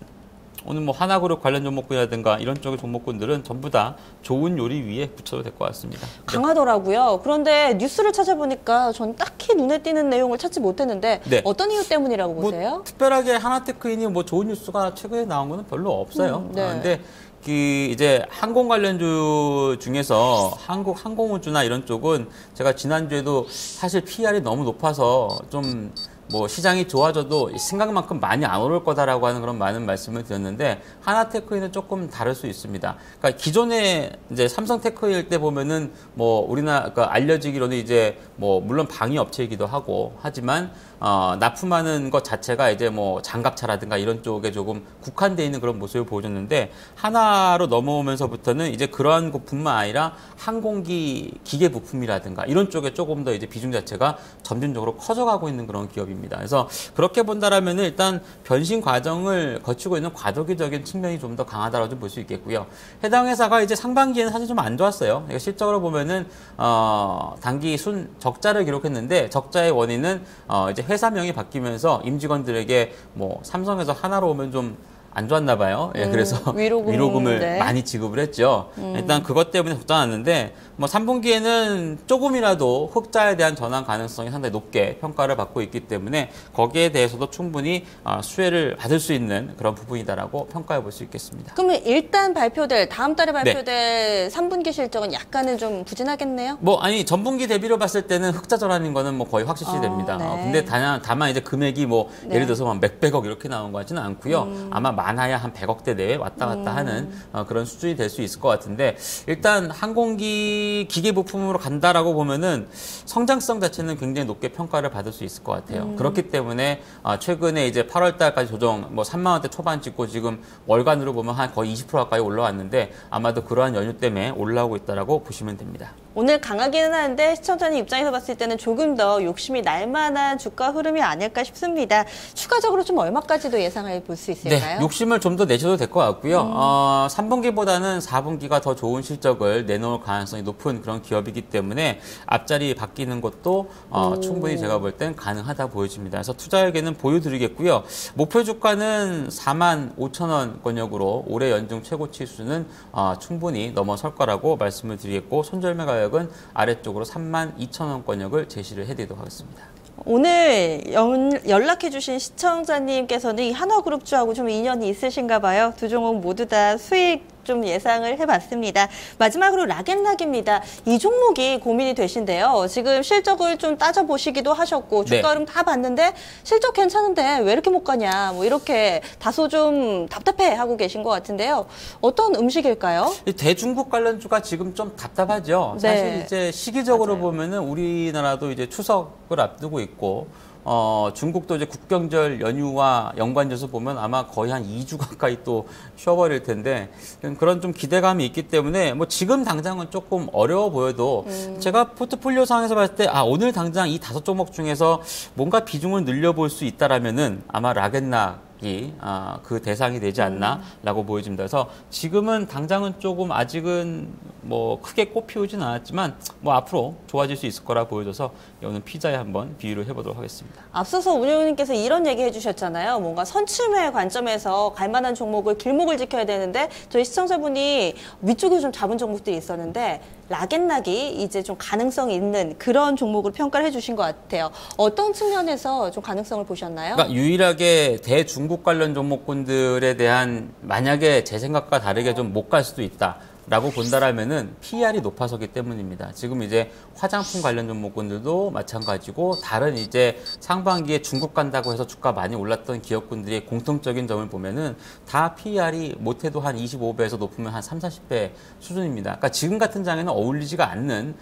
오늘 뭐 하나그룹 관련 종목군이라든가 이런 쪽의 종목군들은 전부 다 좋은 요리 위에 붙여도 될 것 같습니다. 강하더라고요. 그런데 뉴스를 찾아보니까 전 딱히 눈에 띄는 내용을 찾지 못했는데 네. 어떤 이유 때문이라고 보세요? 뭐 특별하게 하나테크인이 뭐 좋은 뉴스가 최근에 나온 거는 별로 없어요. 네. 근데 이제 항공 관련주 중에서 항공우주나 이런 쪽은 제가 지난주에도 사실 PR이 너무 높아서 좀 뭐 시장이 좋아져도 생각만큼 많이 안 오를 거다라고 하는 그런 많은 말씀을 드렸는데 하나테크인은 조금 다를 수 있습니다. 그러니까 기존에 이제 삼성테크일 때 보면은 뭐 우리나라 그러니까 알려지기로는 이제 뭐 물론 방위 업체이기도 하고 하지만 납품하는 것 자체가 이제 뭐 장갑차라든가 이런 쪽에 조금 국한되어 있는 그런 모습을 보여줬는데 하나로 넘어오면서부터는 이제 그러한 것뿐만 아니라 항공기 기계 부품이라든가 이런 쪽에 조금 더 이제 비중 자체가 점진적으로 커져가고 있는 그런 기업입니다. 그래서 그렇게 본다라면은 일단 변신 과정을 거치고 있는 과도기적인 측면이 좀 더 강하다고 좀 볼 수 있겠고요. 해당 회사가 이제 상반기에는 사실 좀 안 좋았어요. 그러니까 실적으로 보면은 단기 적자를 기록했는데 적자의 원인은 이제 회사명이 바뀌면서 임직원들에게 뭐 삼성에서 하나로 오면 좀 안 좋았나 봐요. 예, 그래서 위로금을 네. 많이 지급을 했죠. 일단 그것 때문에 적자났는데 뭐 3분기에는 조금이라도 흑자에 대한 전환 가능성이 상당히 높게 평가를 받고 있기 때문에 거기에 대해서도 충분히 수혜를 받을 수 있는 그런 부분이다라고 평가해 볼 수 있겠습니다. 그러면 일단 다음 달에 발표될 3분기 실적은 약간은 좀 부진하겠네요? 뭐 아니 전분기 대비로 봤을 때는 흑자 전환인 거는 뭐 거의 확실시 됩니다. 네. 근데 다만 이제 금액이 뭐 네. 예를 들어서 막 몇백억 이렇게 나온 거 같지는 않고요. 아마 많아야 한 100억대 내외 왔다 갔다 하는 그런 수준이 될 수 있을 것 같은데 일단 항공기 기계 부품으로 간다라고 보면은 성장성 자체는 굉장히 높게 평가를 받을 수 있을 것 같아요. 그렇기 때문에 최근에 이제 8월 달까지 조정 뭐 3만 원대 초반 찍고 지금 월간으로 보면 한 거의 20% 가까이 올라왔는데 아마도 그러한 연유 때문에 올라오고 있다라고 보시면 됩니다. 오늘 강하기는 하는데 시청자님 입장에서 봤을 때는 조금 더 욕심이 날 만한 주가 흐름이 아닐까 싶습니다. 추가적으로 좀 얼마까지도 예상해 볼 수 있을까요? 네, 욕심을 좀 더 내셔도 될 것 같고요. 3분기보다는 4분기가 더 좋은 실적을 내놓을 가능성이 높은 그런 기업이기 때문에 앞자리 바뀌는 것도 충분히 제가 볼 땐 가능하다 보여집니다. 그래서 투자에게는 보여드리겠고요. 목표 주가는 45,000원권역으로 올해 연중 최고치 수준은 충분히 넘어설 거라고 말씀을 드리겠고 손절매 가격은 아래쪽으로 32,000원권역을 제시를 해드리도록 하겠습니다. 오늘 연락해 주신 시청자님께서는 이 한화그룹주하고 좀 인연이 있으신가 봐요. 두 종목 모두 다 수익 좀 예상을 해봤습니다. 마지막으로 락앤락입니다. 이 종목이 고민이 되신데요. 지금 실적을 좀 따져보시기도 하셨고 주가 흐름 다 봤는데 실적 괜찮은데 왜 이렇게 못 가냐 뭐 이렇게 다소 좀 답답해하고 계신 것 같은데요. 어떤 음식일까요? 대중국 관련주가 지금 좀 답답하죠. 네. 사실 이제 시기적으로 맞아요. 보면은 우리나라도 이제 추석을 앞두고 있고 중국도 이제 국경절 연휴와 연관져서 보면 아마 거의 한 2주 가까이 또 쉬어버릴 텐데 그런 좀 기대감이 있기 때문에 뭐 지금 당장은 조금 어려워 보여도 제가 포트폴리오 상에서 봤을 때 오늘 당장 이 5종목 중에서 뭔가 비중을 늘려볼 수 있다라면은 아마 락앤락이 그 대상이 되지 않나라고 보여집니다. 그래서 지금은 당장은 조금 아직은 뭐 크게 꽃피우진 않았지만 뭐 앞으로 좋아질 수 있을 거라 보여져서 오늘 피자에 한번 비유를 해보도록 하겠습니다. 앞서서 운영님께서 이런 얘기 해주셨잖아요. 뭔가 선침의 관점에서 갈만한 종목을 길목을 지켜야 되는데 저희 시청자분이 위쪽에 좀 잡은 종목들이 있었는데 락앤락이 이제 좀 가능성이 있는 그런 종목으로 평가를 해주신 것 같아요. 어떤 측면에서 좀 가능성을 보셨나요? 그러니까 유일하게 대중국 관련 종목군들에 대한 만약에 제 생각과 다르게 좀 못 갈 수도 있다. 라고 본다라면은 PER이 높아서기 때문입니다. 지금 이제 화장품 관련 종목군들도 마찬가지고 다른 이제 상반기에 중국 간다고 해서 주가 많이 올랐던 기업군들의 공통적인 점을 보면은 다 PER이 못해도 한 25배에서 높으면 한 3, 40배 수준입니다. 그러니까 지금 같은 장에는 어울리지가 않는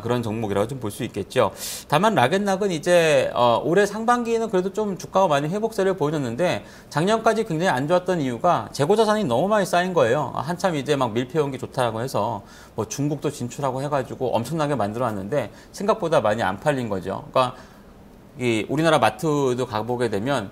그런 종목이라고 좀 볼 수 있겠죠. 다만 락앤락은 이제 올해 상반기에는 그래도 좀 주가가 많이 회복세를 보여줬는데 작년까지 굉장히 안 좋았던 이유가 재고 자산이 너무 많이 쌓인 거예요. 한참 이제 막 밀폐 연기 좋다라고 해서 뭐 중국도 진출하고 해가지고 엄청나게 만들어놨는데 생각보다 많이 안 팔린 거죠. 그러니까 이 우리나라 마트도 가보게 되면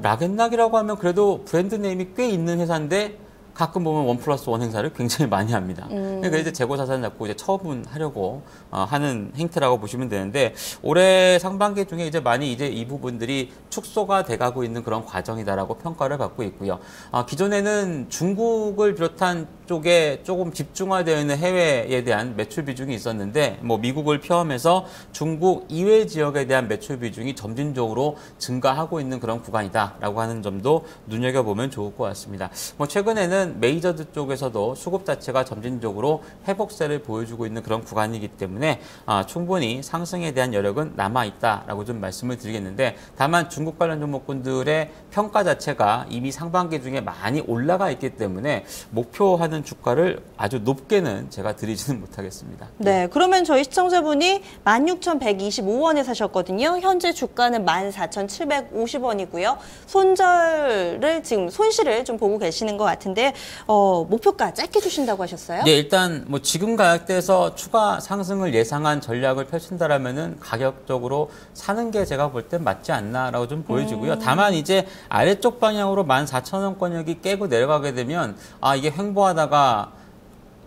락앤락이라고 하면 그래도 브랜드 네임이 꽤 있는 회사인데 가끔 보면 1+1 행사를 굉장히 많이 합니다. 그러니까 이제 재고 자산 잡고 이제 처분하려고 하는 행태라고 보시면 되는데 올해 상반기 중에 이제 많이 이제 이 부분들이 축소가 돼가고 있는 그런 과정이다라고 평가를 받고 있고요. 기존에는 중국을 비롯한 쪽에 조금 집중화되어 있는 해외에 대한 매출 비중이 있었는데 뭐 미국을 포함해서 중국 이외 지역에 대한 매출 비중이 점진적으로 증가하고 있는 그런 구간이다라고 하는 점도 눈여겨보면 좋을 것 같습니다. 뭐 최근에는 메이저드 쪽에서도 수급 자체가 점진적으로 회복세를 보여주고 있는 그런 구간이기 때문에 충분히 상승에 대한 여력은 남아있다라고 좀 말씀을 드리겠는데 다만 중국 관련 종목군들의 평가 자체가 이미 상반기 중에 많이 올라가 있기 때문에 목표하는 주가를 아주 높게는 제가 드리지는 못하겠습니다. 네, 그러면 저희 시청자분이 16,125원에 사셨거든요. 현재 주가는 14,750원이고요. 손절을 지금 손실을 좀 보고 계시는 것 같은데 목표가 짧게 주신다고 하셨어요? 네, 일단 뭐 지금 가격대에서 추가 상승을 예상한 전략을 펼친다라면은 가격적으로 사는 게 제가 볼 땐 맞지 않나라고 좀 보여지고요. 다만 이제 아래쪽 방향으로 14,000원권역이 깨고 내려가게 되면 이게 횡보하다가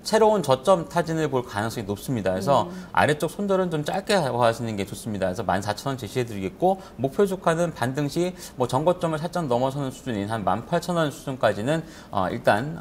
새로운 저점 타진을 볼 가능성이 높습니다. 그래서 아래쪽 손절은 좀 짧게 하시는 게 좋습니다. 그래서 14,000원 제시해드리겠고 목표 주가는 반등 시 뭐 전고점을 살짝 넘어서는 수준인 한 18,000원 수준까지는 일단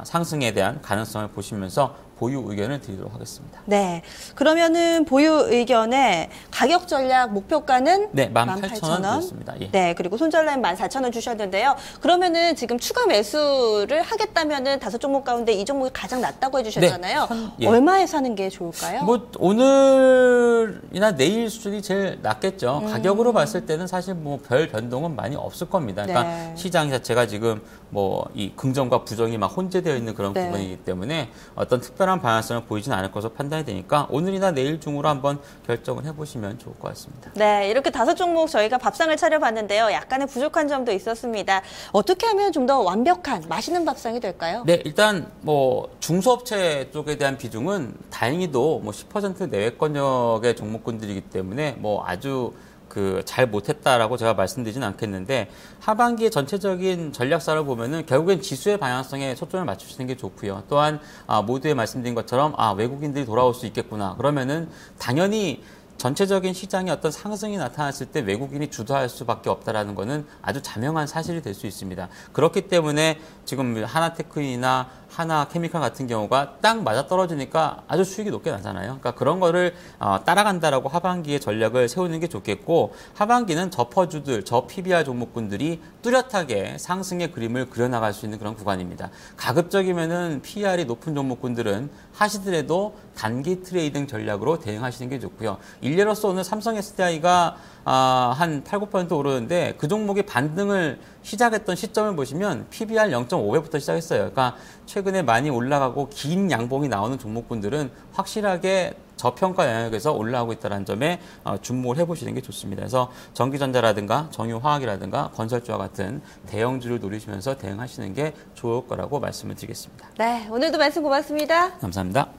상승에 대한 가능성을 보시면서 보유 의견을 드리도록 하겠습니다. 네, 그러면은 보유 의견에 가격 전략 목표가는 네, 18,000원 드렸습니다. 예. 네, 그리고 손절 라인 14,000원 주셨는데요. 그러면은 지금 추가 매수를 하겠다면은 5종목 가운데 이 종목이 가장 낫다고 해주셨잖아요. 네, 예. 얼마에 사는 게 좋을까요? 뭐 오늘이나 내일 수준이 제일 낫겠죠. 가격으로 봤을 때는 사실 뭐 별 변동은 많이 없을 겁니다. 그러니까 네. 시장 자체가 지금 뭐 이 긍정과 부정이 막 혼재되어 있는 그런 네. 부분이기 때문에 어떤 특별한 방향성을 보이지는 않을 것으로 판단이 되니까 오늘이나 내일 중으로 한번 결정을 해보시면 좋을 것 같습니다. 네, 이렇게 5종목 저희가 밥상을 차려봤는데요. 약간의 부족한 점도 있었습니다. 어떻게 하면 좀 더 완벽한 맛있는 밥상이 될까요? 네, 일단 뭐 중소업체 쪽에 대한 비중은 다행히도 뭐 10% 내외권역의 종목군들이기 때문에 뭐 아주 잘 못했다라고 제가 말씀드리진 않겠는데 하반기의 전체적인 전략사를 보면은 결국엔 지수의 방향성에 초점을 맞추시는 게 좋고요. 또한 모두에 말씀드린 것처럼 외국인들이 돌아올 수 있겠구나. 그러면은 당연히 전체적인 시장에 어떤 상승이 나타났을 때 외국인이 주도할 수밖에 없다라는 것은 아주 자명한 사실이 될 수 있습니다. 그렇기 때문에 지금 하나테크이나 하나케미칼 같은 경우가 딱 맞아떨어지니까 아주 수익이 높게 나잖아요. 그러니까 그런 거를 따라간다라고 하반기에 전략을 세우는 게 좋겠고 하반기는 저퍼주들, 저 PBR 종목군들이 뚜렷하게 상승의 그림을 그려나갈 수 있는 그런 구간입니다. 가급적이면은 PER이 높은 종목군들은 하시더라도 단기 트레이딩 전략으로 대응하시는 게 좋고요. 일례로서 오늘 삼성 SDI가 한 8, 9% 오르는데 그 종목이 반등을 시작했던 시점을 보시면 PBR 0.5배부터 시작했어요. 그러니까 최근에 많이 올라가고 긴 양봉이 나오는 종목군들은 확실하게 저평가 영역에서 올라가고 있다는 점에 주목을 해보시는 게 좋습니다. 그래서 전기전자라든가 정유화학이라든가 건설주와 같은 대형주를 노리시면서 대응하시는 게 좋을 거라고 말씀을 드리겠습니다. 네, 오늘도 말씀 고맙습니다. 감사합니다.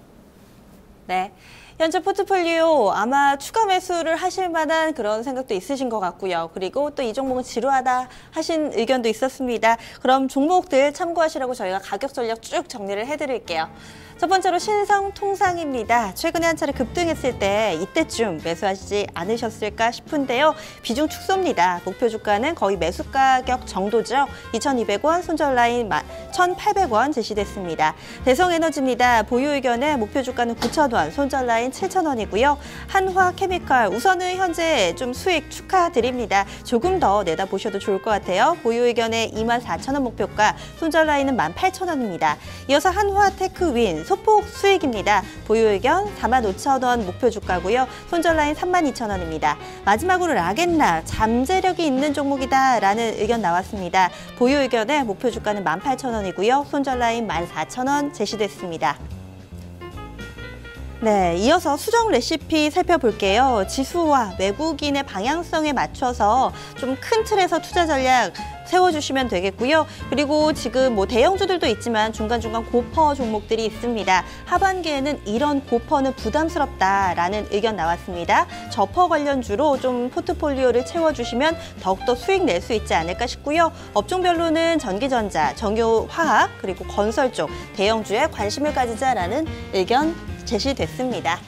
네. 현재 포트폴리오 아마 추가 매수를 하실 만한 그런 생각도 있으신 것 같고요. 그리고 또 이 종목은 지루하다 하신 의견도 있었습니다. 그럼 종목들 참고하시라고 저희가 가격 전략 쭉 정리를 해드릴게요. 첫 번째로 신성통상입니다. 최근에 한 차례 급등했을 때 이때쯤 매수하시지 않으셨을까 싶은데요. 비중 축소입니다. 목표 주가는 거의 매수 가격 정도죠. 2,200원, 손절 라인 6,800원 제시됐습니다. 대성에너지입니다. 보유 의견의 목표 주가는 9,000원, 손절 라인 7,000원이고요. 한화케미칼 우선은 현재 좀 수익 축하드립니다. 조금 더 내다보셔도 좋을 것 같아요. 보유 의견의 24,000원 목표가, 손절 라인은 18,000원입니다. 이어서 한화테크윈 소폭 수익입니다. 보유 의견 45,000원 목표 주가고요. 손절 라인 32,000원입니다. 마지막으로 라겐나 잠재력이 있는 종목이다라는 의견 나왔습니다. 보유 의견의 목표 주가는 18,000원이고요. 손절 라인 14,000원 제시됐습니다. 네, 이어서 수정 레시피 살펴볼게요. 지수와 외국인의 방향성에 맞춰서 좀 큰 틀에서 투자 전략 세워주시면 되겠고요. 그리고 지금 뭐 대형주들도 있지만 중간중간 고퍼 종목들이 있습니다. 하반기에는 이런 고퍼는 부담스럽다라는 의견 나왔습니다. 저퍼 관련주로 좀 포트폴리오를 채워주시면 더욱더 수익 낼 수 있지 않을까 싶고요. 업종별로는 전기전자, 정유화학, 그리고 건설 쪽 대형주에 관심을 가지자라는 의견 제시됐습니다.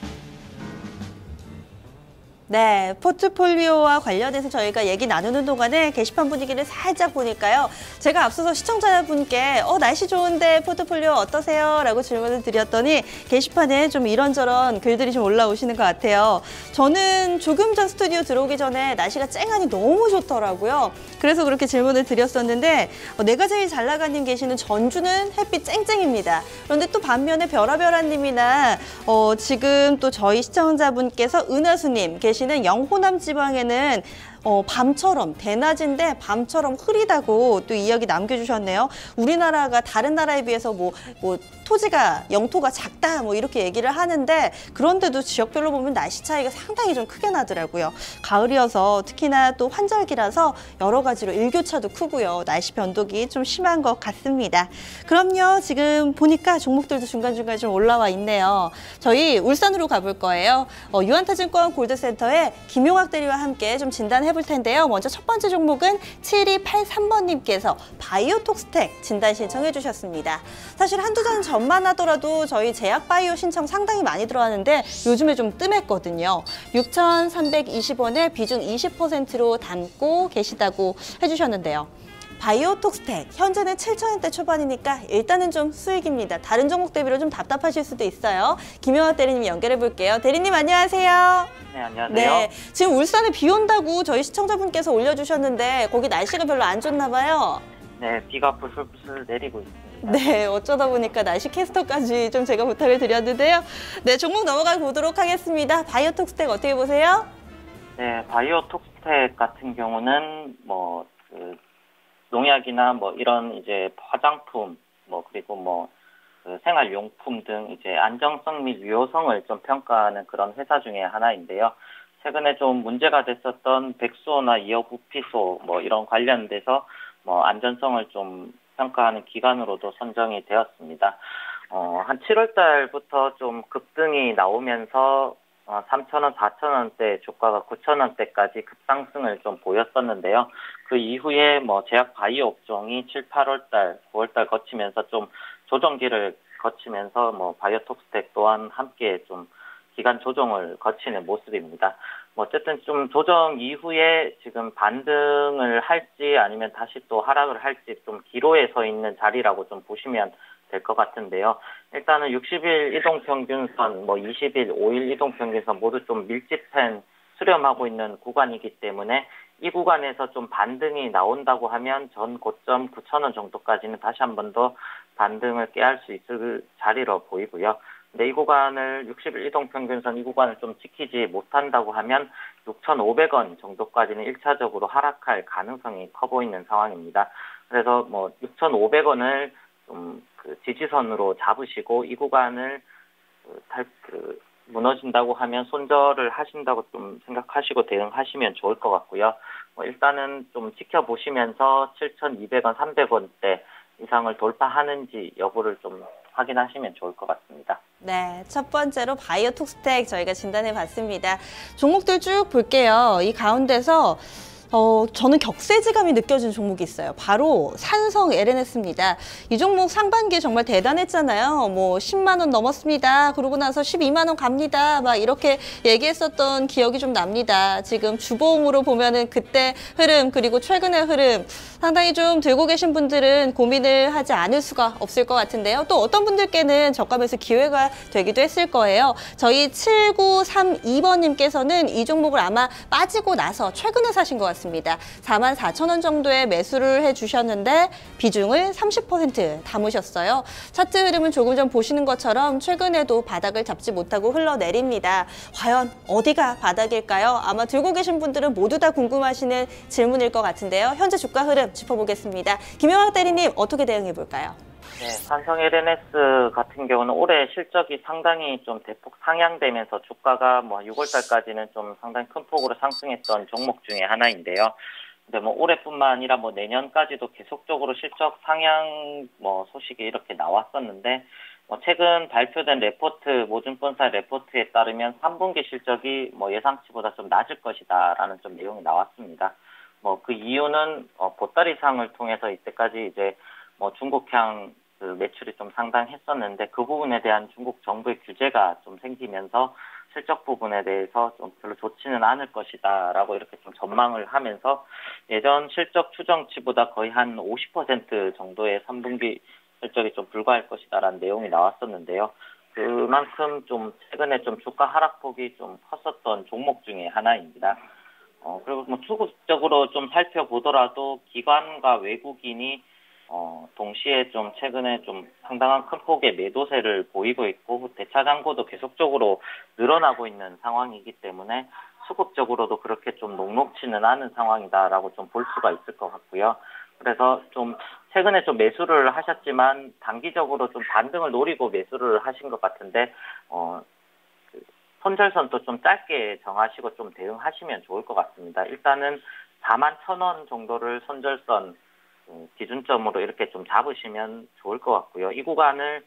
네, 포트폴리오와 관련해서 저희가 얘기 나누는 동안에 게시판 분위기를 살짝 보니까요. 제가 앞서서 시청자분께 날씨 좋은데 포트폴리오 어떠세요? 라고 질문을 드렸더니 게시판에 좀 이런저런 글들이 좀 올라오시는 것 같아요. 저는 조금 전 스튜디오 들어오기 전에 날씨가 쨍하니 너무 좋더라고요. 그래서 그렇게 질문을 드렸었는데 내가 제일 잘 나가님 계시는 전주는 햇빛 쨍쨍입니다. 그런데 또 반면에 별아별아님이나 지금 또 저희 시청자분께서 은하수님 계시는 영호남 지방에는 밤처럼, 대낮인데 밤처럼 흐리다고 또 이야기 남겨주셨네요. 우리나라가 다른 나라에 비해서 뭐 토지가, 영토가 작다 뭐 이렇게 얘기를 하는데 그런데도 지역별로 보면 날씨 차이가 상당히 좀 크게 나더라고요. 가을이어서 특히나 또 환절기라서 여러 가지로 일교차도 크고요. 날씨 변동이 좀 심한 것 같습니다. 그럼요, 지금 보니까 종목들도 중간중간 좀 올라와 있네요. 저희 울산으로 가볼 거예요. 유한타증권 골드센터의 김용학 대리와 함께 좀 진단해 볼 텐데요. 먼저 첫 번째 종목은 7283번님께서 바이오톡스텍 진단 신청해 주셨습니다. 사실 한두 달 전만 하더라도 저희 제약바이오 신청 상당히 많이 들어왔는데 요즘에 좀 뜸했거든요. 6,320원에 비중 20%로 담고 계시다고 해주셨는데요. 바이오톡스텍 현재는 7,000원대 초반이니까 일단은 좀 수익입니다. 다른 종목 대비로 좀 답답하실 수도 있어요. 김영학 대리님 연결해 볼게요. 대리님 안녕하세요. 네, 안녕하세요. 네, 지금 울산에 비 온다고 저희 시청자분께서 올려주셨는데 거기 날씨가 별로 안 좋나 봐요. 네, 비가 부슬부슬 내리고 있습니다. 네, 어쩌다 보니까 날씨 캐스터까지 좀 제가 부탁을 드렸는데요. 네, 종목 넘어가 보도록 하겠습니다. 바이오톡스텍 어떻게 보세요? 네, 바이오톡스텍 같은 경우는 농약이나 이런 이제 화장품 그리고 생활용품 등 이제 안정성 및 유효성을 좀 평가하는 그런 회사 중에 하나인데요. 최근에 좀 문제가 됐었던 백수호나 이어부피소 이런 관련돼서 안전성을 좀 평가하는 기관으로도 선정이 되었습니다. 한 7월 달부터 좀 급등이 나오면서 3,000원, 4,000원대 주가가 9,000원대까지 급상승을 좀 보였었는데요. 그 이후에 제약 바이오 업종이 7, 8월 달, 9월 달 거치면서 좀 조정기를 거치면서 바이오톡스텍 또한 함께 좀 기간 조정을 거치는 모습입니다. 어쨌든 좀 조정 이후에 지금 반등을 할지 아니면 다시 또 하락을 할지 좀 기로에 서 있는 자리라고 좀 보시면 될 것 같은데요. 일단은 60일 이동평균선, 20일, 5일 이동평균선 모두 좀 밀집한 수렴하고 있는 구간이기 때문에 이 구간에서 좀 반등이 나온다고 하면 전 고점 9,000원 정도까지는 다시 한 번 더 반등을 깨할 수 있을 자리로 보이고요. 근데 이 구간을 60일 이동평균선 이 구간을 좀 지키지 못한다고 하면 6,500원 정도까지는 1차적으로 하락할 가능성이 커 보이는 상황입니다. 그래서 6,500원을 좀 지지선으로 잡으시고 이 구간을 무너진다고 하면 손절을 하신다고 좀 생각하시고 대응하시면 좋을 것 같고요. 일단은 좀 지켜보시면서 7,200원, 300원대 이상을 돌파하는지 여부를 좀 확인하시면 좋을 것 같습니다. 네, 첫 번째로 바이오톡스텍 저희가 진단해 봤습니다. 종목들 쭉 볼게요. 이 가운데서 저는 격세지감이 느껴지는 종목이 있어요. 바로 산성 LNS입니다. 이 종목 상반기에 정말 대단했잖아요. 뭐 10만 원 넘었습니다. 그러고 나서 12만 원 갑니다. 막 이렇게 얘기했었던 기억이 좀 납니다. 지금 주봉으로 보면은 그때 흐름 그리고 최근의 흐름 상당히 좀 들고 계신 분들은 고민을 하지 않을 수가 없을 것 같은데요. 또 어떤 분들께는 저가 매수 기회가 되기도 했을 거예요. 저희 7932번님께서는 이 종목을 아마 빠지고 나서 최근에 사신 것 같습니다. 44,000원 정도의 매수를 해주셨는데 비중을 30% 담으셨어요. 차트 흐름은 조금 전 보시는 것처럼 최근에도 바닥을 잡지 못하고 흘러내립니다. 과연 어디가 바닥일까요? 아마 들고 계신 분들은 모두 다 궁금하시는 질문일 것 같은데요. 현재 주가 흐름 짚어보겠습니다. 김영학 대리님 어떻게 대응해볼까요? 네, 산성 LNS 같은 경우는 올해 실적이 상당히 좀 대폭 상향되면서 주가가 뭐 6월 달까지는 좀 상당히 큰 폭으로 상승했던 종목 중에 하나인데요. 근데 뭐 올해뿐만 아니라 뭐 내년까지도 계속적으로 실적 상향 뭐 소식이 이렇게 나왔었는데 최근 발표된 레포트, 모준본사 레포트에 따르면 3분기 실적이 뭐 예상치보다 좀 낮을 것이다라는 좀 내용이 나왔습니다. 뭐 그 이유는 보따리상을 통해서 이때까지 이제 뭐 중국향 그 매출이 좀 상당했었는데 그 부분에 대한 중국 정부의 규제가 좀 생기면서 실적 부분에 대해서 좀 별로 좋지는 않을 것이다라고 이렇게 좀 전망을 하면서 예전 실적 추정치보다 거의 한 50% 정도의 3분기 실적이 좀 불과할 것이다라는 내용이 나왔었는데요. 그만큼 좀 최근에 좀 주가 하락폭이 좀 컸었던 종목 중에 하나입니다. 그리고 뭐 수급적으로 좀 살펴보더라도 기관과 외국인이 동시에 좀 최근에 좀 상당한 큰 폭의 매도세를 보이고 있고 대차 잔고도 계속적으로 늘어나고 있는 상황이기 때문에 수급적으로도 그렇게 좀 녹록치는 않은 상황이다라고 좀 볼 수가 있을 것 같고요. 그래서 좀 최근에 좀 매수를 하셨지만 단기적으로 좀 반등을 노리고 매수를 하신 것 같은데 손절선도 좀 짧게 정하시고 좀 대응하시면 좋을 것 같습니다. 일단은 41,000원 정도를 손절선 기준점으로 이렇게 좀 잡으시면 좋을 것 같고요. 이 구간을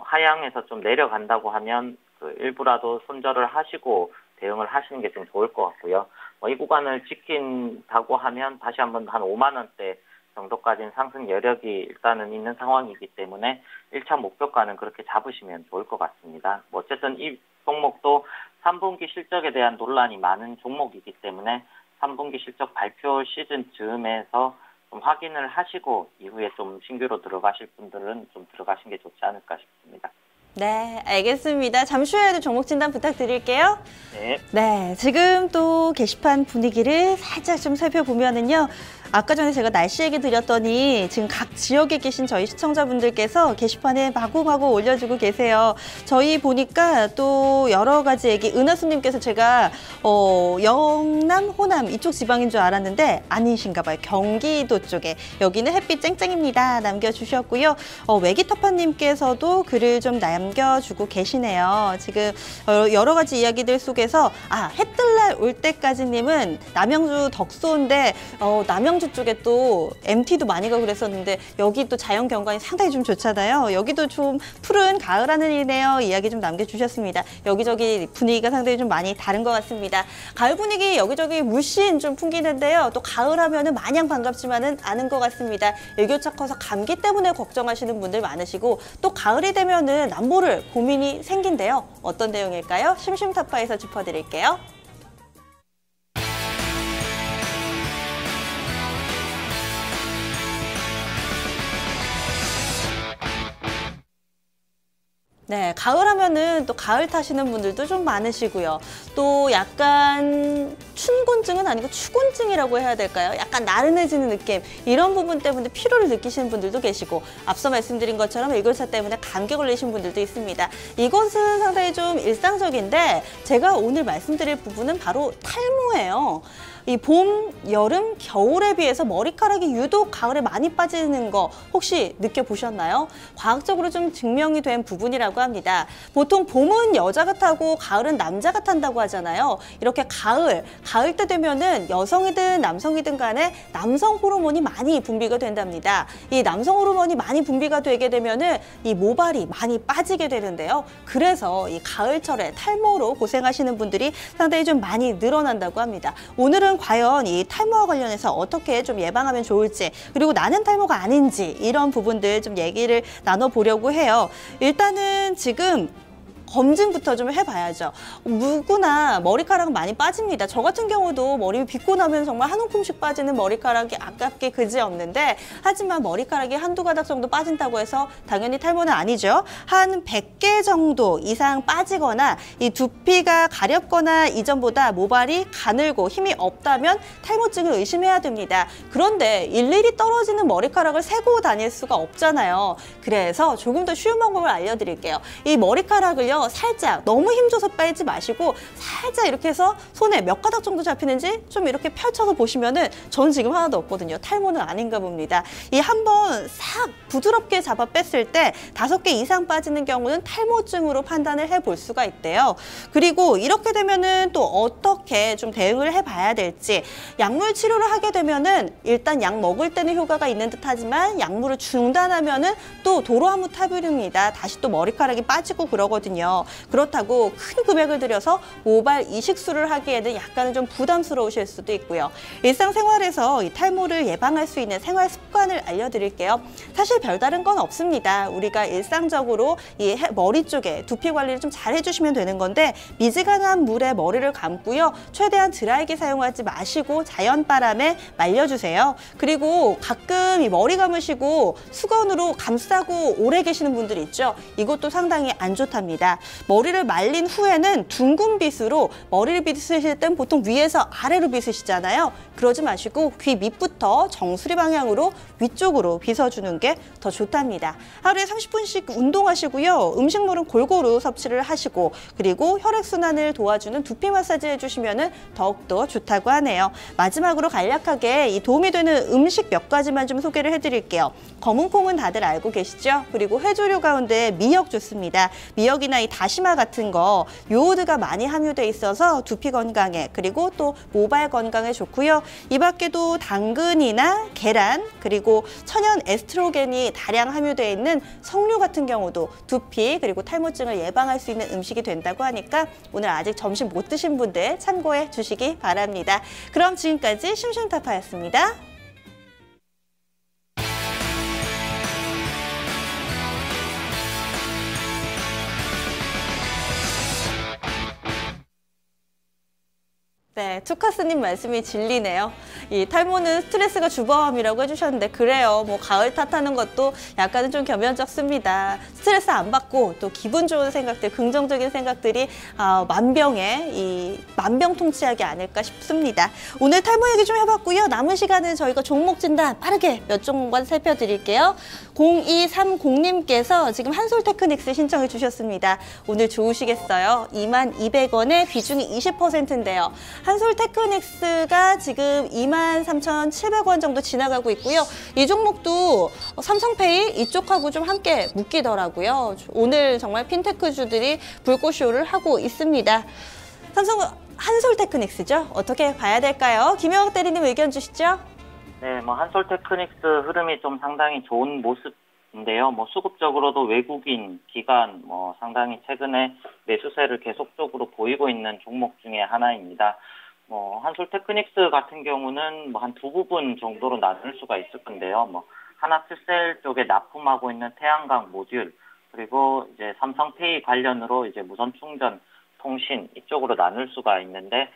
하향해서 좀 내려간다고 하면 일부라도 손절을 하시고 대응을 하시는 게 좀 좋을 것 같고요. 이 구간을 지킨다고 하면 다시 한번 한 5만 원대 정도까지는 상승 여력이 일단은 있는 상황이기 때문에 1차 목표가는 그렇게 잡으시면 좋을 것 같습니다. 어쨌든 이 종목도 3분기 실적에 대한 논란이 많은 종목이기 때문에 3분기 실적 발표 시즌 즈음에서 좀 확인을 하시고 이후에 좀 신규로 들어가실 분들은 좀 들어가신 게 좋지 않을까 싶습니다. 네, 알겠습니다. 잠시 후에도 종목 진단 부탁드릴게요. 네. 네, 지금 또 게시판 분위기를 살짝 좀 살펴보면은요. 아까 전에 제가 날씨 얘기 드렸더니 지금 각 지역에 계신 저희 시청자분들께서 게시판에 마구마구 올려주고 계세요. 저희 보니까 또 여러 가지 얘기, 은하수님께서 제가 영남, 호남 이쪽 지방인 줄 알았는데 아니신가 봐요. 경기도 쪽에. 여기는 햇빛 쨍쨍입니다. 남겨주셨고요. 외기터파님께서도 글을 좀 남겨주고 계시네요. 지금 여러 가지 이야기들 속에서 해뜰날 올 때까지님은 남양주 덕소인데 남양주 쪽에 또 MT도 많이 가고 그랬었는데 여기 또 자연 경관이 상당히 좀 좋잖아요. 여기도 좀 푸른 가을 하늘이네요. 이야기 좀 남겨주셨습니다. 여기저기 분위기가 상당히 좀 많이 다른 것 같습니다. 가을 분위기 여기저기 물씬 좀 풍기는데요. 또 가을 하면은 마냥 반갑지만은 않은 것 같습니다. 일교차 커서 감기 때문에 걱정하시는 분들 많으시고 또 가을이 되면은 남보를 고민이 생긴대요. 어떤 내용일까요? 심심타파에서 짚어드릴게요. 네, 가을 하면은 또 가을 타시는 분들도 좀 많으시고요. 또 약간 춘곤증은 아니고 추곤증이라고 해야 될까요? 약간 나른해지는 느낌, 이런 부분 때문에 피로를 느끼시는 분들도 계시고 앞서 말씀드린 것처럼 일교차 때문에 감기 걸리신 분들도 있습니다. 이것은 상당히 좀 일상적인데 제가 오늘 말씀드릴 부분은 바로 탈모예요. 이 봄, 여름, 겨울에 비해서 머리카락이 유독 가을에 많이 빠지는 거 혹시 느껴보셨나요? 과학적으로 좀 증명이 된 부분이라고 합니다. 보통 봄은 여자가 타고 가을은 남자가 탄다고 하잖아요. 이렇게 가을 때 되면은 여성이든 남성이든 간에 남성 호르몬이 많이 분비가 된답니다. 이 남성 호르몬이 많이 분비가 되게 되면은 이 모발이 많이 빠지게 되는데요. 그래서 이 가을철에 탈모로 고생하시는 분들이 상당히 좀 많이 늘어난다고 합니다. 오늘은 오늘은 과연 이 탈모와 관련해서 어떻게 좀 예방하면 좋을지, 그리고 나는 탈모가 아닌지 이런 부분들 좀 얘기를 나눠보려고 해요. 일단은 지금 검증부터 좀 해봐야죠. 누구나 머리카락 많이 빠집니다. 저 같은 경우도 머리 빗고 나면 정말 한 움큼씩 빠지는 머리카락이 아깝게 그지없는데, 하지만 머리카락이 한두 가닥 정도 빠진다고 해서 당연히 탈모는 아니죠. 한 100개 정도 이상 빠지거나 이 두피가 가렵거나 이전보다 모발이 가늘고 힘이 없다면 탈모증을 의심해야 됩니다. 그런데 일일이 떨어지는 머리카락을 세고 다닐 수가 없잖아요. 그래서 조금 더 쉬운 방법을 알려드릴게요. 이 머리카락을요, 살짝 너무 힘줘서 빼지 마시고 살짝 이렇게 해서 손에 몇 가닥 정도 잡히는지 좀 이렇게 펼쳐서 보시면은 전 지금 하나도 없거든요. 탈모는 아닌가 봅니다. 이 한번 싹 부드럽게 잡아 뺐을 때 5개 이상 빠지는 경우는 탈모증으로 판단을 해볼 수가 있대요. 그리고 이렇게 되면은 또 어떻게 좀 대응을 해봐야 될지, 약물 치료를 하게 되면은 일단 약 먹을 때는 효과가 있는 듯하지만 약물을 중단하면은 또 도로아무타불입니다. 다시 또 머리카락이 빠지고 그러거든요. 그렇다고 큰 금액을 들여서 모발 이식술을 하기에는 약간은 좀 부담스러우실 수도 있고요. 일상생활에서 이 탈모를 예방할 수 있는 생활 습관을 알려드릴게요. 사실 별다른 건 없습니다. 우리가 일상적으로 이 머리 쪽에 두피 관리를 좀 잘 해주시면 되는 건데, 미지근한 물에 머리를 감고요. 최대한 드라이기 사용하지 마시고 자연바람에 말려주세요. 그리고 가끔 이 머리 감으시고 수건으로 감싸고 오래 계시는 분들 있죠. 이것도 상당히 안 좋답니다. 머리를 말린 후에는 둥근 빗으로 머리를 빗으실 땐 보통 위에서 아래로 빗으시잖아요. 그러지 마시고 귀 밑부터 정수리 방향으로 위쪽으로 빗어주는 게 더 좋답니다. 하루에 30분씩 운동하시고요. 음식물은 골고루 섭취를 하시고, 그리고 혈액순환을 도와주는 두피 마사지 해주시면 더욱더 좋다고 하네요. 마지막으로 간략하게 이 도움이 되는 음식 몇 가지만 좀 소개를 해드릴게요. 검은콩은 다들 알고 계시죠? 그리고 해조류 가운데 미역 좋습니다. 미역이나 이 다시마 같은 거 요오드가 많이 함유돼 있어서 두피 건강에, 그리고 또 모발 건강에 좋고요. 이 밖에도 당근이나 계란, 그리고 천연 에스트로겐이 다량 함유되어 있는 석류 같은 경우도 두피 그리고 탈모증을 예방할 수 있는 음식이 된다고 하니까 오늘 아직 점심 못 드신 분들 참고해 주시기 바랍니다. 그럼 지금까지 심심타파였습니다. 네, 투카스님 말씀이 진리네요. 이 탈모는 스트레스가 주범이라고 해주셨는데, 그래요. 뭐 가을 탓하는 것도 약간은 좀 겸연쩍습니다. 스트레스 안 받고 또 기분 좋은 생각들, 긍정적인 생각들이 만병통치약이 아닐까 싶습니다. 오늘 탈모 얘기 좀 해봤고요. 남은 시간은 저희가 종목 진단 빠르게 몇 종목만 살펴드릴게요. 0230님께서 지금 한솔테크닉스 신청해 주셨습니다. 오늘 좋으시겠어요? 22,200원에 비중이 20%인데요. 한솔테크닉스가 지금 23,700원 정도 지나가고 있고요. 이 종목도 삼성페이 이쪽하고 좀 함께 묶이더라고요. 오늘 정말 핀테크주들이 불꽃쇼를 하고 있습니다. 한솔테크닉스죠? 어떻게 봐야 될까요? 김영학 대리님 의견 주시죠. 네, 한솔테크닉스 흐름이 좀 상당히 좋은 모습인데요. 수급적으로도 외국인, 기관, 상당히 최근에 매수세를 계속적으로 보이고 있는 종목 중에 하나입니다. 한솔테크닉스 같은 경우는 한 두 부분 정도로 나눌 수가 있을 건데요. 하나투셀 쪽에 납품하고 있는 태양광 모듈, 그리고 이제 삼성페이 관련으로 이제 무선 충전, 통신 이쪽으로 나눌 수가 있는데,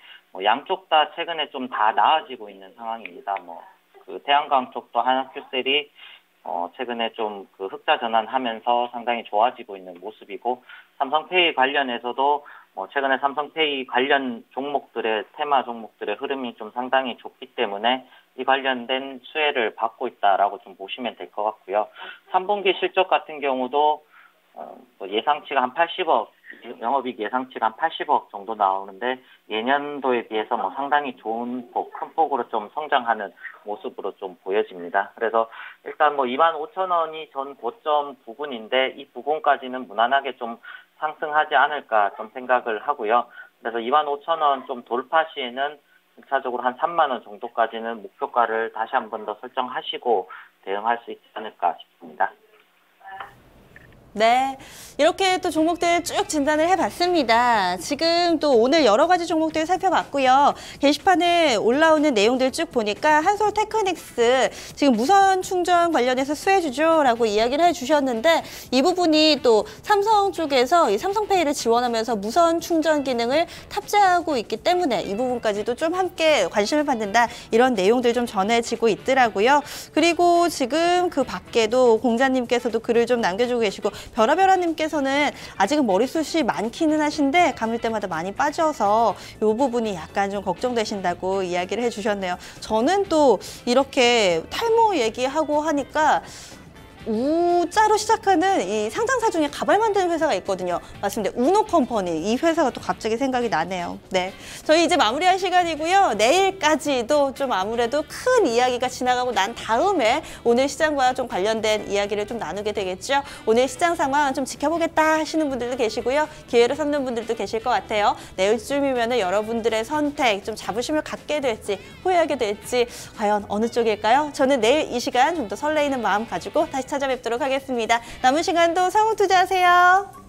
양쪽 다 최근에 좀 다 나아지고 있는 상황입니다. 그 태양광 쪽도 하나투셀이 최근에 좀 그 흑자 전환하면서 상당히 좋아지고 있는 모습이고, 삼성페이 관련해서도 최근에 삼성페이 관련 종목들의 테마 종목들의 흐름이 좀 상당히 좋기 때문에 이 관련된 수혜를 받고 있다라고 좀 보시면 될 것 같고요. 3분기 실적 같은 경우도 예상치가 한 80억, 영업이익 예상치가 한 80억 정도 나오는데, 예년도에 비해서 상당히 좋은 큰 폭으로 좀 성장하는 모습으로 좀 보여집니다. 그래서 일단 25,000원이 전 고점 부분인데, 이 부분까지는 무난하게 좀 상승하지 않을까 좀 생각을 하고요. 그래서 25,000원 좀 돌파 시에는 1차적으로 한 3만 원 정도까지는 목표가를 다시 한 번 더 설정하시고 대응할 수 있지 않을까 싶습니다. 네, 이렇게 또 종목들 쭉 진단을 해봤습니다. 지금 또 오늘 여러 가지 종목들 살펴봤고요. 게시판에 올라오는 내용들 쭉 보니까 한솔테크닉스 지금 무선 충전 관련해서 수혜주죠라고 이야기를 해주셨는데 이 부분이 또 삼성 쪽에서 이 삼성페이를 지원하면서 무선 충전 기능을 탑재하고 있기 때문에 이 부분까지도 좀 함께 관심을 받는다 이런 내용들 좀 전해지고 있더라고요. 그리고 지금 그 밖에도 공자님께서도 글을 좀 남겨주고 계시고 별아별아님께서는 아직은 머리숱이 많기는 하신데 감을 때마다 많이 빠져서 이 부분이 약간 좀 걱정되신다고 이야기를 해주셨네요. 저는 또 이렇게 탈모 얘기하고 하니까 우자로 시작하는 이 상장사 중에 가발 만드는 회사가 있거든요. 맞습니다. 우노 컴퍼니. 이 회사가 또 갑자기 생각이 나네요. 네, 저희 이제 마무리할 시간이고요. 내일까지도 좀 아무래도 큰 이야기가 지나가고 난 다음에 오늘 시장과 좀 관련된 이야기를 좀 나누게 되겠죠. 오늘 시장 상황 좀 지켜보겠다 하시는 분들도 계시고요. 기회를 삼는 분들도 계실 것 같아요. 내일쯤이면 여러분들의 선택 좀 자부심을 갖게 될지 후회하게 될지 과연 어느 쪽일까요? 저는 내일 이 시간 좀 더 설레이는 마음 가지고 다시 찾아뵙도록 하겠습니다. 남은 시간도 상호 투자하세요.